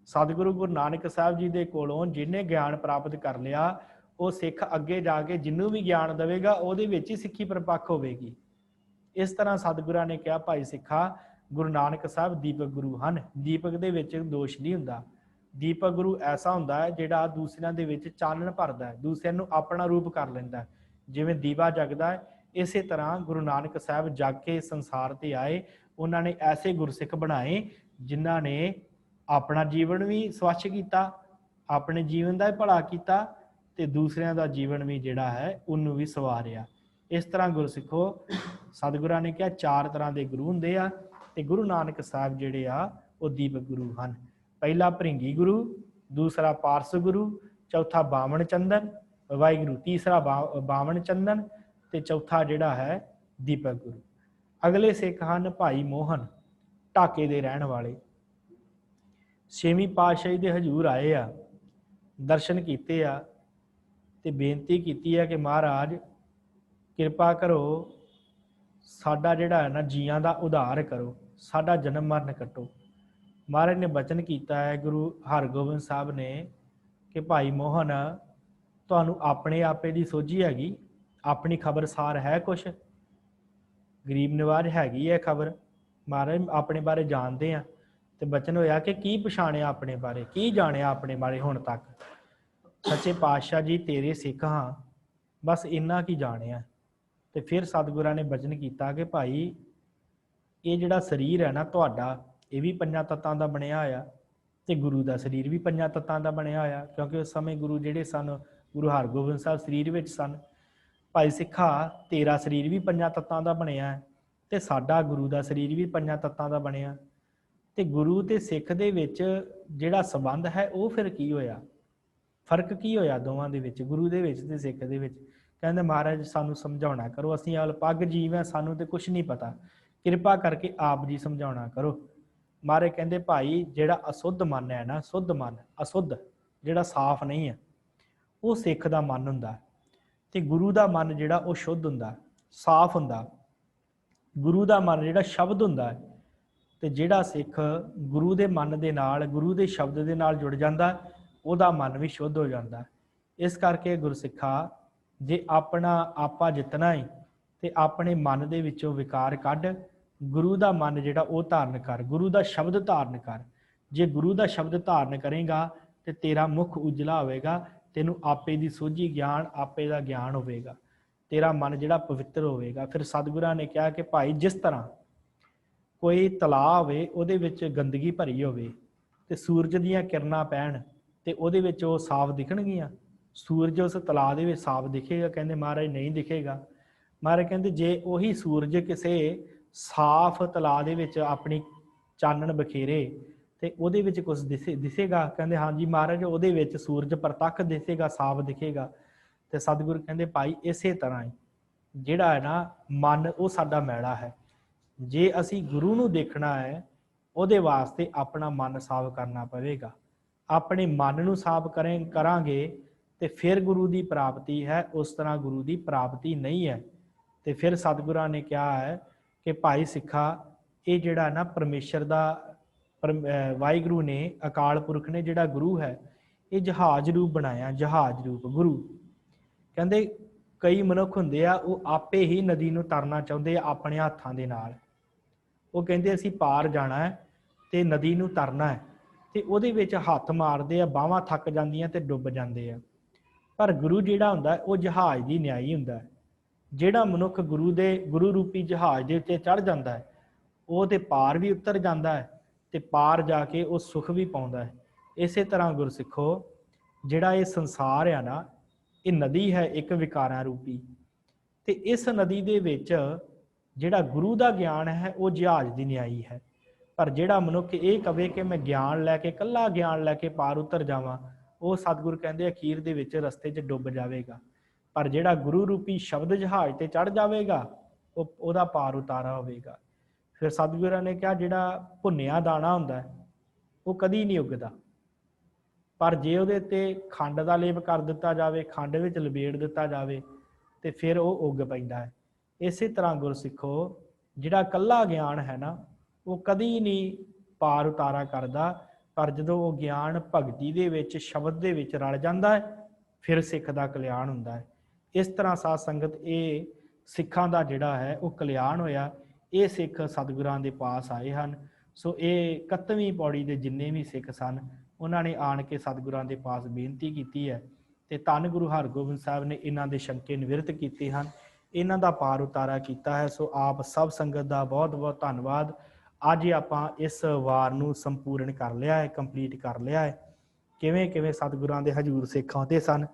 ਸਤਿਗੁਰੂ ਗੁਰੂ ਨਾਨਕ ਸਾਹਿਬ ਜੀ ਦੇ ਕੋਲੋਂ ਜਿਹਨੇ ਗਿਆਨ ਪ੍ਰਾਪਤ ਕਰ ਲਿਆ, ਉਹ ਸਿੱਖ ਅੱਗੇ ਜਾ ਕੇ ਜਿਹਨੂੰ ਵੀ ਗਿਆਨ ਦੇਵੇਗਾ ਉਹਦੇ ਵਿੱਚ ਹੀ ਸਿੱਖੀ ਪਰਪੱਕ ਹੋਵੇਗੀ। ਇਸ ਤਰ੍ਹਾਂ ਸਤਿਗੁਰਾਂ ਨੇ ਕਿਹਾ ਭਾਈ ਸਿੱਖਾ, ਗੁਰੂ ਨਾਨਕ ਸਾਹਿਬ ਦੀਪਕ ਗੁਰੂ ਹਨ। ਦੀਪਕ ਦੇ ਵਿੱਚ ਦੋਸ਼ ਨਹੀਂ ਹੁੰਦਾ। ਦੀਪਕ ਗੁਰੂ ਐਸਾ ਹੁੰਦਾ ਹੈ ਜਿਹੜਾ ਦੂਸਰਿਆਂ ਦੇ ਵਿੱਚ ਚਾਨਣ ਭਰਦਾ ਹੈ, ਦੂਸਰਿਆਂ ਨੂੰ ਆਪਣਾ ਰੂਪ ਕਰ ਲੈਂਦਾ। ਜਿਵੇਂ ਦੀਵਾ ਜਗਦਾ ਹੈ, ਇਸੇ ਤਰ੍ਹਾਂ ਗੁਰੂ ਨਾਨਕ ਸਾਹਿਬ ਜਗ ਕੇ ਸੰਸਾਰ ਤੇ ਆਏ। ਉਹਨਾਂ ਨੇ ਐਸੇ ਗੁਰਸਿੱਖ ਬਣਾਏ ਜਿਨ੍ਹਾਂ ਨੇ ਆਪਣਾ ਜੀਵਨ ਵੀ ਸਵੱਛ ਕੀਤਾ, ਆਪਣੇ ਜੀਵਨ ਦਾ ਭਲਾ ਕੀਤਾ ਤੇ ਦੂਸਰਿਆਂ ਦਾ ਜੀਵਨ ਵੀ ਜਿਹੜਾ ਹੈ ਉਹਨੂੰ ਵੀ ਸਵਾਰਿਆ। ਇਸ ਤਰ੍ਹਾਂ ਗੁਰਸਿੱਖੋ, ਸਤਿਗੁਰਾਂ ਨੇ ਕਿਹਾ 4 ਤਰ੍ਹਾਂ ਦੇ ਗੁਰੂ ਹੁੰਦੇ ਆ ਤੇ ਗੁਰੂ ਨਾਨਕ ਸਾਹਿਬ ਜਿਹੜੇ ਆ ਉਹ ਦੀਪਕ ਗੁਰੂ ਹਨ। ਪਹਿਲਾ ਭ੍ਰਿੰਗੀ ਗੁਰੂ, ਦੂਸਰਾ ਪਾਰਸ ਗੁਰੂ, ਚੌਥਾ ਬਾਵਨ ਚੰਦਨ ਵਾਹਿਗੁਰੂ, ਤੀਸਰਾ ਬਾਵਨ ਚੰਦਨ ਤੇ ਚੌਥਾ ਜਿਹੜਾ ਹੈ ਦੀਪਕ ਗੁਰੂ। ਅਗਲੇ ਸਿੱਖ ਹਨ ਭਾਈ ਮੋਹਨ, ਢਾਕੇ ਦੇ ਰਹਿਣ ਵਾਲੇ। 6ਵੀਂ ਪਾਤਸ਼ਾਹੀ ਦੇ ਹਜ਼ੂਰ ਆਏ ਆ, ਦਰਸ਼ਨ ਕੀਤੇ ਆ ਤੇ ਬੇਨਤੀ ਕੀਤੀ ਹੈ ਕਿ ਮਹਾਰਾਜ ਕਿਰਪਾ ਕਰੋ, ਸਾਡਾ ਜਿਹੜਾ ਹੈ ਨਾ ਜੀਆਂ ਦਾ ਉਧਾਰ ਕਰੋ, ਸਾਡਾ ਜਨਮ ਮਰਨ ਕੱਟੋ। ਮਹਾਰਾਜ ਨੇ ਬਚਨ ਕੀਤਾ ਹੈ ਗੁਰੂ ਹਰਗੋਬਿੰਦ ਸਾਹਿਬ ਨੇ ਕਿ ਭਾਈ ਮੋਹਨ, ਤੁਹਾਨੂੰ ਆਪਣੇ ਆਪੇ ਦੀ ਸੋਝੀ ਹੈਗੀ, ਆਪਣੀ ਖਬਰਸਾਰ ਹੈ, ਕੁਛ ਗਰੀਬ ਨਿਵਾਜ ਹੈਗੀ ਹੈ ਖਬਰ, ਮਹਾਰਾਜ ਆਪਣੇ ਬਾਰੇ ਜਾਣਦੇ ਆ। ਤੇ ਬਚਨ ਹੋਇਆ ਕਿ ਕੀ ਪਛਾਣਿਆ ਆਪਣੇ ਬਾਰੇ, ਕੀ ਜਾਣਿਆ ਆਪਣੇ ਬਾਰੇ ਹੁਣ ਤੱਕ? ਸੱਚੇ ਪਾਤਸ਼ਾਹ ਜੀ ਤੇਰੇ ਸਿੱਖ ਹਾਂ, ਬਸ ਇੰਨਾ ਕੀ ਜਾਣਿਆ। ਤੇ ਫਿਰ ਸਤਿਗੁਰਾਂ ਨੇ ਬਚਨ ਕੀਤਾ ਕਿ ਭਾਈ ਇਹ ਜਿਹੜਾ ਸਰੀਰ ਹੈ ਨਾ ਤੁਹਾਡਾ, ਇਹ ਵੀ 5 ਤੱਤਾਂ ਦਾ ਬਣਿਆ ਹੋਇਆ ਤੇ ਗੁਰੂ ਦਾ ਸਰੀਰ ਵੀ 5 ਤੱਤਾਂ ਦਾ ਬਣਿਆ ਹੋਇਆ, ਕਿਉਂਕਿ ਉਸ ਸਮੇਂ ਗੁਰੂ ਜਿਹੜੇ ਸਨ, ਗੁਰੂ ਹਰਗੋਬਿੰਦ ਸਾਹਿਬ ਸਰੀਰ ਵਿੱਚ ਸਨ। ਭਾਈ ਸਿੱਖਾ, ਤੇਰਾ ਸਰੀਰ ਵੀ 5 ਤੱਤਾਂ ਦਾ ਬਣਿਆ ਹੈ ਤੇ ਸਾਡਾ ਗੁਰੂ ਦਾ ਸਰੀਰ ਵੀ 5 ਤੱਤਾਂ ਦਾ ਬਣਿਆ। ਤੇ ਗੁਰੂ ਤੇ ਸਿੱਖ ਦੇ ਵਿੱਚ ਜਿਹੜਾ ਸੰਬੰਧ ਹੈ ਉਹ ਫਿਰ ਕੀ ਹੋਇਆ? ਫਰਕ ਕੀ ਹੋਇਆ ਦੋਵਾਂ ਦੇ ਵਿੱਚ, ਗੁਰੂ ਦੇ ਵਿੱਚ ਤੇ ਸਿੱਖ ਦੇ ਵਿੱਚ? ਕਹਿੰਦੇ ਮਹਾਰਾਜ ਸਾਨੂੰ ਸਮਝਾਉਣਾ ਕਰੋ, ਅਸੀਂ ਅਲਪੱਗ ਜੀਵ ਹਾਂ, ਸਾਨੂੰ ਤੇ ਕੁਝ ਨਹੀਂ ਪਤਾ, ਕਿਰਪਾ ਕਰਕੇ ਆਪ ਜੀ ਸਮਝਾਉਣਾ ਕਰੋ। ਮਹਾਰਾਜ ਕਹਿੰਦੇ ਭਾਈ ਜਿਹੜਾ ਅਸ਼ੁੱਧ ਮਨ ਹੈ ਨਾ, ਸ਼ੁੱਧ ਮਨ, ਅਸ਼ੁੱਧ ਜਿਹੜਾ ਸਾਫ਼ ਨਹੀਂ ਹੈ, ਉਹ ਸਿੱਖ ਦਾ ਮਨ ਹੁੰਦਾ, ਤੇ ਗੁਰੂ ਦਾ ਮਨ ਜਿਹੜਾ ਉਹ ਸ਼ੁੱਧ ਹੁੰਦਾ, ਸਾਫ਼ ਹੁੰਦਾ। ਗੁਰੂ ਦਾ ਮਨ ਜਿਹੜਾ ਸ਼ਬਦ ਹੁੰਦਾ ਹੈ, ਤੇ ਜਿਹੜਾ ਸਿੱਖ ਗੁਰੂ ਦੇ ਮਨ ਦੇ ਨਾਲ, ਗੁਰੂ ਦੇ ਸ਼ਬਦ ਦੇ ਨਾਲ ਜੁੜ ਜਾਂਦਾ, ਉਹਦਾ ਮਨ ਵੀ ਸ਼ੁੱਧ ਹੋ ਜਾਂਦਾ। ਇਸ ਕਰਕੇ ਗੁਰਸਿੱਖਾ, ਜੇ ਆਪਣਾ ਆਪਾ ਜਿੱਤਣਾ ਹੈ ਤੇ ਆਪਣੇ ਮਨ ਦੇ ਵਿੱਚੋਂ ਵਿਕਾਰ ਕੱਢ, ਗੁਰੂ ਦਾ ਮਨ ਜਿਹੜਾ ਉਹ ਧਾਰਨ ਕਰ, ਗੁਰੂ ਦਾ ਸ਼ਬਦ ਧਾਰਨ ਕਰ। ਜੇ ਗੁਰੂ ਦਾ ਸ਼ਬਦ ਧਾਰਨ ਕਰੇਗਾ ਤੇ ਤੇਰਾ ਮੁਖ ਉਜਲਾ ਹੋਵੇਗਾ, ਤੈਨੂੰ ਆਪੇ ਦੀ ਸੋਝੀ ਗਿਆਨ, ਆਪੇ ਦਾ ਗਿਆਨ ਹੋਵੇਗਾ, ਤੇਰਾ ਮਨ ਜਿਹੜਾ ਪਵਿੱਤਰ ਹੋਵੇਗਾ। ਫਿਰ ਸਤਿਗੁਰਾਂ ਨੇ ਕਿਹਾ ਕਿ ਭਾਈ ਜਿਸ ਤਰ੍ਹਾਂ ਕੋਈ ਤਲਾਅ ਹੋਵੇ, ਉਹਦੇ ਵਿੱਚ ਗੰਦਗੀ ਭਰੀ ਹੋਵੇ ਤੇ ਸੂਰਜ ਦੀਆਂ ਕਿਰਨਾਂ ਪੈਣ ਤੇ ਉਹਦੇ ਵਿੱਚ ਉਹ ਸਾਫ਼ ਦਿਖਣਗੀਆਂ? ਸੂਰਜ ਉਸ ਤਲਾਅ ਦੇ ਵਿੱਚ ਸਾਫ਼ ਦਿਖੇਗਾ? ਕਹਿੰਦੇ ਮਹਾਰਾਜ ਨਹੀਂ ਦਿਖੇਗਾ। ਮਹਾਰਾਜ ਕਹਿੰਦੇ ਜੇ ਉਹੀ ਸੂਰਜ ਕਿਸੇ ਸਾਫ਼ ਤਲਾਅ ਦੇ ਵਿੱਚ ਆਪਣੀ ਚਾਨਣ ਬਖੇਰੇ ਤੇ ਉਹਦੇ ਵਿੱਚ ਕੁਝ ਦਿਸੇਗਾ? ਕਹਿੰਦੇ ਹਾਂਜੀ ਮਹਾਰਾਜ, ਉਹਦੇ ਵਿੱਚ ਸੂਰਜ ਪ੍ਰਤੱਖ ਦਿਸੇਗਾ, ਸਾਫ਼ ਦਿਖੇਗਾ। ਤੇ ਸਤਿਗੁਰ ਕਹਿੰਦੇ ਭਾਈ ਇਸੇ ਤਰ੍ਹਾਂ ਹੀ ਜਿਹੜਾ ਹੈ ਨਾ ਮਨ, ਉਹ ਸਾਡਾ ਮੈਲਾ ਹੈ। ਜੇ ਅਸੀਂ ਗੁਰੂ ਨੂੰ ਦੇਖਣਾ ਹੈ, ਉਹਦੇ ਵਾਸਤੇ ਆਪਣਾ ਮਨ ਸਾਫ਼ ਕਰਨਾ ਪਵੇਗਾ। ਆਪਣੇ ਮਨ ਨੂੰ ਸਾਫ਼ ਕਰਾਂਗੇ ਤੇ ਫਿਰ ਗੁਰੂ ਦੀ ਪ੍ਰਾਪਤੀ ਹੈ, ਉਸ ਤਰ੍ਹਾਂ ਗੁਰੂ ਦੀ ਪ੍ਰਾਪਤੀ ਨਹੀਂ ਹੈ। ਤੇ ਫਿਰ ਸਤਿਗੁਰਾਂ ਨੇ ਕਿਹਾ ਹੈ ਕਿ ਭਾਈ ਸਿੱਖਾ, ਇਹ ਜਿਹੜਾ ਨਾ ਪਰਮੇਸ਼ਰ ਦਾ, ਵਾਹਿਗੁਰੂ ਨੇ, ਅਕਾਲ ਪੁਰਖ ਨੇ ਜਿਹੜਾ ਗੁਰੂ ਹੈ, ਇਹ ਜਹਾਜ਼ ਰੂਪ ਬਣਾਇਆ, ਜਹਾਜ਼ ਰੂਪ ਗੁਰੂ। ਕਹਿੰਦੇ ਕਈ ਮਨੁੱਖ ਹੁੰਦੇ ਆ, ਉਹ ਆਪੇ ਹੀ ਨਦੀ ਨੂੰ ਤਰਨਾ ਚਾਹੁੰਦੇ ਆ ਆਪਣੇ ਹੱਥਾਂ ਦੇ ਨਾਲ। ਉਹ ਕਹਿੰਦੇ ਅਸੀਂ ਪਾਰ ਜਾਣਾ ਹੈ ਤੇ ਨਦੀ ਨੂੰ ਤਰਨਾ ਹੈ, ਤੇ ਉਹਦੇ ਵਿੱਚ ਹੱਥ ਮਾਰਦੇ ਆ, ਬਾਹਾਂ ਥੱਕ ਜਾਂਦੀਆਂ ਤੇ ਡੁੱਬ ਜਾਂਦੇ ਆ। ਪਰ ਗੁਰੂ ਜਿਹੜਾ ਹੁੰਦਾ ਉਹ ਜਹਾਜ਼ ਦੀ ਨਿਆਈ ਹੁੰਦਾ। ਜਿਹੜਾ ਮਨੁੱਖ ਗੁਰੂ ਰੂਪੀ ਜਹਾਜ਼ ਦੇ ਉੱਤੇ ਚੜ੍ਹ ਜਾਂਦਾ ਹੈ, ਉਹ ਤੇ ਪਾਰ ਵੀ ਉਤਰ ਜਾਂਦਾ ਹੈ ਤੇ ਪਾਰ ਜਾ ਕੇ ਉਹ ਸੁਖ ਵੀ ਪਾਉਂਦਾ ਹੈ। ਇਸੇ ਤਰ੍ਹਾਂ ਗੁਰਸਿੱਖੋ, ਜਿਹੜਾ ਇਹ ਸੰਸਾਰ ਆ ਨਾ, ਇਹ ਨਦੀ ਹੈ ਇੱਕ ਵਿਕਾਰਾਂ ਰੂਪੀ, ਤੇ ਇਸ ਨਦੀ ਦੇ ਵਿੱਚ ਜਿਹੜਾ ਗੁਰੂ ਦਾ ਗਿਆਨ ਹੈ ਉਹ ਜਹਾਜ਼ ਦੀ ਨਿਆਈ ਹੈ। ਪਰ ਜਿਹੜਾ ਮਨੁੱਖ ਇਹ ਕਵੇ ਕਿ ਮੈਂ ਗਿਆਨ ਲੈ ਕੇ, ਇਕੱਲਾ ਗਿਆਨ ਲੈ ਕੇ ਪਾਰ ਉਤਰ ਜਾਵਾਂ, ਉਹ ਸਤਿਗੁਰ ਕਹਿੰਦੇ ਅਖੀਰ ਦੇ ਵਿੱਚ ਰਸਤੇ 'ਚ ਡੁੱਬ ਜਾਵੇਗਾ। ਪਰ ਜਿਹੜਾ ਗੁਰੂ ਰੂਪੀ ਸ਼ਬਦ ਜਹਾਜ਼ ਤੇ ਚੜ੍ਹ ਜਾਵੇਗਾ, ਉਹਦਾ ਪਾਰ ਉਤਾਰਾ ਹੋਵੇਗਾ। ਫਿਰ ਸਤਿਗੁਰਾਂ ਨੇ ਕਿਹਾ ਜਿਹੜਾ ਭੁੰਨਿਆ ਦਾਣਾ ਹੁੰਦਾ ਉਹ ਕਦੀ ਨਹੀਂ ਉੱਗਦਾ, ਪਰ ਜੇ ਉਹਦੇ ਤੇ ਖੰਡ ਦਾ ਲੇਪ ਕਰ ਦਿੱਤਾ ਜਾਵੇ, ਖੰਡ ਵਿੱਚ ਲਬੇੜ ਦਿੱਤਾ ਜਾਵੇ, ਤੇ ਫਿਰ ਉਹ ਉੱਗ ਪੈਂਦਾ ਹੈ। ਇਸੇ ਤਰ੍ਹਾਂ ਗੁਰਸਿੱਖੋ, ਜਿਹੜਾ ਇਕੱਲਾ ਗਿਆਨ ਹੈ ਨਾ, ਉਹ ਕਦੀ ਨਹੀਂ ਪਾਰ ਉਤਾਰਾ ਕਰਦਾ, ਪਰ ਜਦੋਂ ਉਹ ਗਿਆਨ ਭਗਤੀ ਦੇ ਵਿੱਚ, ਸ਼ਬਦ ਦੇ ਵਿੱਚ ਰਲ ਜਾਂਦਾ ਹੈ, ਫਿਰ ਸਿੱਖ ਦਾ ਕਲਿਆਣ ਹੁੰਦਾ ਹੈ। ਇਸ ਤਰ੍ਹਾਂ ਸਾਧ ਸੰਗਤ, ਇਹ ਸਿੱਖਾਂ ਦਾ ਜਿਹੜਾ ਹੈ ਉਹ ਕਲਿਆਣ ਹੋਇਆ। ਇਹ ਸਿੱਖ ਸਤਿਗੁਰਾਂ ਦੇ ਪਾਸ ਆਏ ਹਨ। ਸੋ ਇਹ 31ਵੀਂ ਪੌੜੀ ਦੇ ਜਿੰਨੇ ਵੀ ਸਿੱਖ ਸਨ, ਉਹਨਾਂ ਨੇ ਆਣ ਕੇ ਸਤਿਗੁਰਾਂ ਦੇ ਪਾਸ ਬੇਨਤੀ ਕੀਤੀ ਹੈ, ਤੇ ਧੰਨ ਗੁਰੂ ਹਰਗੋਬਿੰਦ ਸਾਹਿਬ ਨੇ ਇਹਨਾਂ ਦੇ ਸ਼ੰਕੇ ਨਿਵਰਤ ਕੀਤੇ ਹਨ, ਇਹਨਾਂ ਦਾ ਪਾਰ ਉਤਾਰਾ ਕੀਤਾ ਹੈ। ਸੋ ਆਪ ਸਭ ਸੰਗਤ ਦਾ ਬਹੁਤ ਬਹੁਤ ਧੰਨਵਾਦ। ਅੱਜ ਆਪਾਂ ਇਸ ਵਾਰ ਨੂੰ ਸੰਪੂਰਨ ਕਰ ਲਿਆ ਹੈ, ਕੰਪਲੀਟ ਕਰ ਲਿਆ ਹੈ। ਕਿਵੇਂ ਕਿਵੇਂ ਸਤਿਗੁਰਾਂ ਦੇ ਹਜ਼ੂਰ ਸਿੱਖ ਆਉਂਦੇ ਸਨ,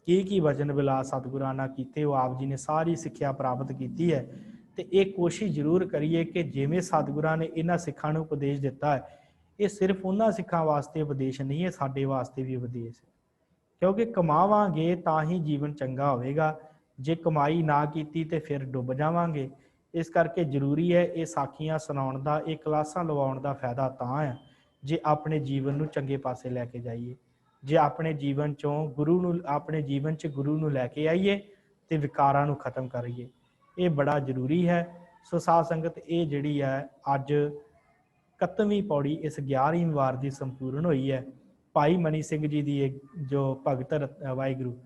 ਕੀ ਵਚਨ ਵਿਲਾਸ ਸਤਿਗੁਰਾਂ ਨਾਲ ਕੀਤੇ, ਉਹ ਆਪ ਜੀ ਨੇ ਸਾਰੀ ਸਿੱਖਿਆ ਪ੍ਰਾਪਤ ਕੀਤੀ ਹੈ। ਤੇ ਇਹ ਕੋਸ਼ਿਸ਼ ਜ਼ਰੂਰ ਕਰੀਏ ਕਿ ਜਿਵੇਂ ਸਤਿਗੁਰਾਂ ਨੇ ਇਹਨਾਂ ਸਿੱਖਾਂ ਨੂੰ ਉਪਦੇਸ਼ ਦਿੱਤਾ ਹੈ, ਇਹ ਸਿਰਫ ਉਹਨਾਂ ਸਿੱਖਾਂ ਵਾਸਤੇ ਉਪਦੇਸ਼ ਨਹੀਂ ਹੈ, ਸਾਡੇ ਵਾਸਤੇ ਵੀ ਉਪਦੇਸ਼ ਹੈ। ਕਿਉਂਕਿ ਕਮਾਵਾਂਗੇ ਤਾਂ ਹੀ ਜੀਵਨ ਚੰਗਾ ਹੋਵੇਗਾ, ਜੇ ਕਮਾਈ ਨਾ ਕੀਤੀ ਤੇ ਫਿਰ ਡੁੱਬ ਜਾਵਾਂਗੇ। ਇਸ ਕਰਕੇ ਜ਼ਰੂਰੀ ਹੈ ਇਹ ਸਾਖੀਆਂ ਸੁਣਾਉਣ ਦਾ, ਇਹ ਕਲਾਸਾਂ ਲਵਾਉਣ ਦਾ ਫਾਇਦਾ ਤਾਂ ਹੈ ਜੇ ਆਪਣੇ ਜੀਵਨ ਨੂੰ ਚੰਗੇ ਪਾਸੇ ਲੈ ਕੇ ਜਾਈਏ, ਜੇ ਆਪਣੇ ਜੀਵਨ ਚੋਂ ਗੁਰੂ ਨੂੰ, ਆਪਣੇ ਜੀਵਨ 'ਚ ਗੁਰੂ ਨੂੰ ਲੈ ਕੇ ਆਈਏ ਤੇ ਵਿਕਾਰਾਂ ਨੂੰ ਖਤਮ ਕਰੀਏ। ਇਹ ਬੜਾ ਜ਼ਰੂਰੀ ਹੈ। ਸੋ ਸਾਧ ਸੰਗਤ, ਇਹ ਜਿਹੜੀ ਹੈ ਅੱਜ 31ਵੀਂ ਪੌੜੀ ਇਸ 11ਵੀਂ ਵਾਰ ਦੀ ਸੰਪੂਰਨ ਹੋਈ ਹੈ। ਭਾਈ ਮਨੀ ਸਿੰਘ ਜੀ ਦੀ ਇਹ ਜੋ ਭਗਤ ਵਾਹਿਗੁਰੂ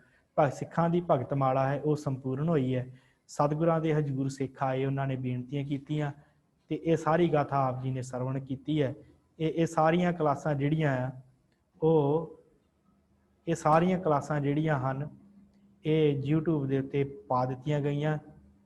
ਸਿੱਖਾਂ ਦੀ ਭਗਤ ਮਾਲਾ ਹੈ, ਉਹ ਸੰਪੂਰਨ ਹੋਈ ਹੈ। ਸਤਿਗੁਰਾਂ ਦੇ ਹਜ਼ੂਰ ਸਿੱਖ ਆਏ, ਉਹਨਾਂ ਨੇ ਬੇਨਤੀਆਂ ਕੀਤੀਆਂ, ਤੇ ਇਹ ਸਾਰੀ ਗਾਥਾ ਆਪ ਜੀ ਨੇ ਸਰਵਣ ਕੀਤੀ ਹੈ। ਇਹ ਸਾਰੀਆਂ ਕਲਾਸਾਂ ਜਿਹੜੀਆਂ ਆ, ਇਹ ਸਾਰੀਆਂ ਕਲਾਸਾਂ ਜਿਹੜੀਆਂ ਹਨ, ਇਹ YouTube ਦੇ ਉੱਤੇ ਪਾ ਦਿੱਤੀਆਂ ਗਈਆਂ।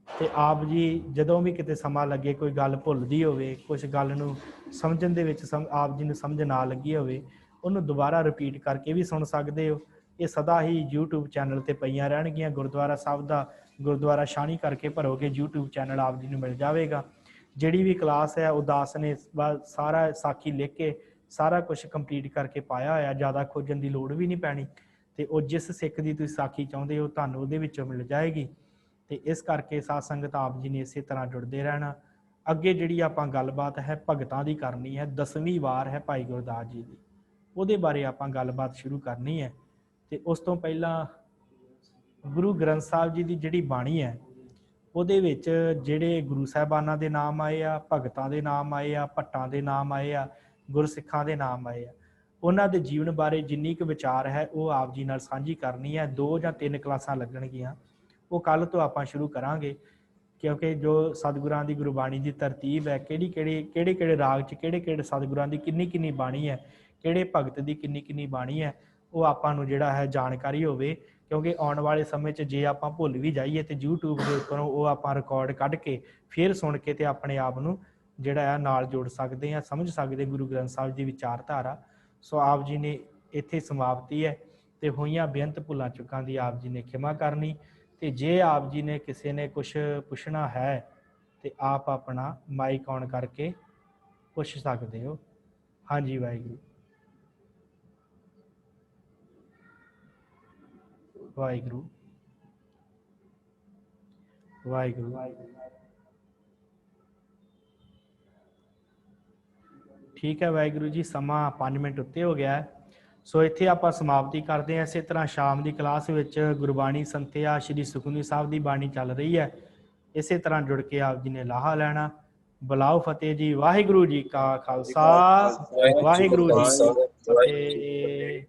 ਤੇ ਆਪ ਜੀ ਜਦੋਂ ਵੀ ਕਿਤੇ ਸਮਾਂ ਲੱਗੇ, ਕੋਈ ਗੱਲ ਭੁੱਲਦੀ ਹੋਵੇ, ਕੁਛ ਗੱਲ ਨੂੰ ਸਮਝਣ ਦੇ ਵਿੱਚ ਆਪ ਜੀ ਨੂੰ ਸਮਝ ਨਾ ਲੱਗੀ ਹੋਵੇ, ਉਹਨੂੰ ਦੁਬਾਰਾ ਰਿਪੀਟ ਕਰਕੇ ਵੀ ਸੁਣ ਸਕਦੇ ਹੋ। ਇਹ ਸਦਾ ਹੀ YouTube ਚੈਨਲ ਤੇ ਪਈਆਂ ਰਹਿਣਗੀਆਂ। ਗੁਰਦੁਆਰਾ ਸਾਹਿਬ ਦਾ ਗੁਰਦੁਆਰਾ ਸ਼ਾਹਣੀ ਕਰਕੇ ਭਰੋਗੇ, YouTube ਚੈਨਲ ਆਪ ਜੀ ਨੂੰ ਮਿਲ ਜਾਵੇਗਾ। ਜਿਹੜੀ ਵੀ ਕਲਾਸ ਹੈ, ਉਦਾਸ ਨੇ ਸਾਰਾ ਸਾਖੀ ਲਿਖ ਕੇ ਸਾਰਾ ਕੁਝ ਕੰਪਲੀਟ ਕਰਕੇ ਪਾਇਆ ਹੋਇਆ, ਜ਼ਿਆਦਾ ਖੋਜਣ ਦੀ ਲੋੜ ਵੀ ਨਹੀਂ ਪੈਣੀ। ਤੇ ਉਹ ਜਿਸ ਸਿੱਖ ਦੀ ਤੁਸੀਂ ਸਾਖੀ ਚਾਹੁੰਦੇ ਹੋ ਤੁਹਾਨੂੰ ਉਹਦੇ ਵਿੱਚੋਂ ਮਿਲ ਜਾਏਗੀ। ਤੇ ਇਸ ਕਰਕੇ ਸਾਧ ਸੰਗਤ ਆਪ ਜੀ ਨੇ ਇਸੇ ਤਰ੍ਹਾਂ ਜੁੜਦੇ ਰਹਿਣਾ। ਅੱਗੇ ਜਿਹੜੀ ਆਪਾਂ ਗੱਲਬਾਤ ਹੈ ਭਗਤਾਂ ਦੀ ਕਰਨੀ ਹੈ, 10ਵੀਂ ਵਾਰ ਹੈ ਭਾਈ ਗੁਰਦਾਸ ਜੀ ਦੀ, ਉਹਦੇ ਬਾਰੇ ਆਪਾਂ ਗੱਲਬਾਤ ਸ਼ੁਰੂ ਕਰਨੀ ਹੈ। ਤੇ ਉਸ ਤੋਂ ਪਹਿਲਾਂ ਗੁਰੂ ਗ੍ਰੰਥ ਸਾਹਿਬ ਜੀ ਦੀ ਜਿਹੜੀ ਬਾਣੀ ਹੈ ਉਹਦੇ ਵਿੱਚ ਜਿਹੜੇ ਗੁਰੂ ਸਾਹਿਬਾਨਾਂ ਦੇ ਨਾਮ ਆਏ ਆ, ਭਗਤਾਂ ਦੇ ਨਾਮ ਆਏ ਆ, ਭੱਟਾਂ ਦੇ ਨਾਮ ਆਏ ਆ, ਗੁਰਸਿੱਖਾਂ ਦੇ ਨਾਮ ਆਏ ਆ, ਉਹਨਾਂ ਦੇ ਜੀਵਨ ਬਾਰੇ ਜਿੰਨੀ ਕੁ ਵਿਚਾਰ ਹੈ ਉਹ ਆਪ ਜੀ ਨਾਲ ਸਾਂਝੀ ਕਰਨੀ ਹੈ। 2 ਜਾਂ 3 ਕਲਾਸਾਂ ਲੱਗਣਗੀਆਂ, ਉਹ ਕੱਲ ਤੋਂ ਆਪਾਂ ਸ਼ੁਰੂ ਕਰਾਂਗੇ, ਕਿਉਂਕਿ ਜੋ ਸਤਿਗੁਰਾਂ ਦੀ ਗੁਰਬਾਣੀ ਦੀ ਤਰਤੀਬ ਹੈ, ਕਿਹੜੇ ਰਾਗ 'ਚ ਕਿਹੜੇ ਸਤਿਗੁਰਾਂ ਦੀ ਕਿੰਨੀ ਬਾਣੀ ਹੈ, ਕਿਹੜੇ ਭਗਤ ਦੀ ਕਿੰਨੀ ਬਾਣੀ ਹੈ, ਉਹ ਆਪਾਂ ਨੂੰ ਜਿਹੜਾ ਹੈ ਜਾਣਕਾਰੀ ਹੋਵੇ। ਕਿਉਂਕਿ ਆਉਣ ਵਾਲੇ ਸਮੇਂ 'ਚ ਜੇ ਆਪਾਂ ਭੁੱਲ ਵੀ ਜਾਈਏ ਤੇ YouTube ਦੇ ਉੱਪਰੋਂ ਉਹ ਆਪਾਂ ਰਿਕਾਰਡ ਕੱਢ ਕੇ ਫਿਰ ਸੁਣ ਕੇ ਤੇ ਆਪਣੇ ਆਪ ਨੂੰ ਜਿਹੜਾ ਆ ਨਾਲ ਜੋੜ ਸਕਦੇ ਹਾਂ, ਸਮਝ ਸਕਦੇ ਗੁਰੂ ਗ੍ਰੰਥ ਸਾਹਿਬ ਦੀ ਵਿਚਾਰਧਾਰਾ। ਸੋ ਆਪ ਜੀ ਨੇ ਇੱਥੇ ਸਮਾਪਤੀ ਹੈ ਤੇ ਹੋਈਆਂ ਬੇਅੰਤ ਭੁੱਲਾਂ ਚੁੱਕਾਂ ਦੀ ਆਪ ਜੀ ਨੇ ਖਿਮਾ ਕਰਨੀ। ਤੇ ਜੇ ਆਪ ਜੀ ਨੇ ਕਿਸੇ ਨੇ ਕੁਛ ਪੁੱਛਣਾ ਹੈ ਤੇ ਆਪ ਆਪਣਾ ਮਾਈਕ ਔਨ ਕਰਕੇ ਪੁੱਛ ਸਕਦੇ ਹੋ। ਹਾਂਜੀ ਵਾਹਿਗੁਰੂ ਵਾਹਿਗੁਰੂ ਵਾਹਿਗੁਰੂ। ਠੀਕ ਹੈ ਵਾਹਿਗੁਰੂ ਜੀ, ਸਮਾਂ 5 ਮਿੰਟ ਉੱਤੇ ਹੋ ਗਿਆ ਹੈ। ਸੋ ਇੱਥੇ ਆਪਾਂ ਸਮਾਪਤੀ ਕਰਦੇ ਹਾਂ। ਇਸੇ ਤਰ੍ਹਾਂ ਸ਼ਾਮ ਦੀ ਕਲਾਸ ਵਿੱਚ ਗੁਰਬਾਣੀ ਸੰਥਿਆ ਸ਼੍ਰੀ ਸੁਖਮਨੀ ਸਾਹਿਬ ਦੀ ਬਾਣੀ ਚੱਲ ਰਹੀ ਹੈ। ਇਸੇ ਤਰ੍ਹਾਂ ਜੁੜ ਕੇ ਆਪ ਜੀ ਨੇ ਲਾਹਾ ਲੈਣਾ। ਬੁਲਾਓ ਫਤਿਹ ਜੀ। ਵਾਹਿਗੁਰੂ ਜੀ ਕਾ ਖਾਲਸਾ, ਵਾਹਿਗੁਰੂ ਜੀ ਕੀ ਫਤਿਹ।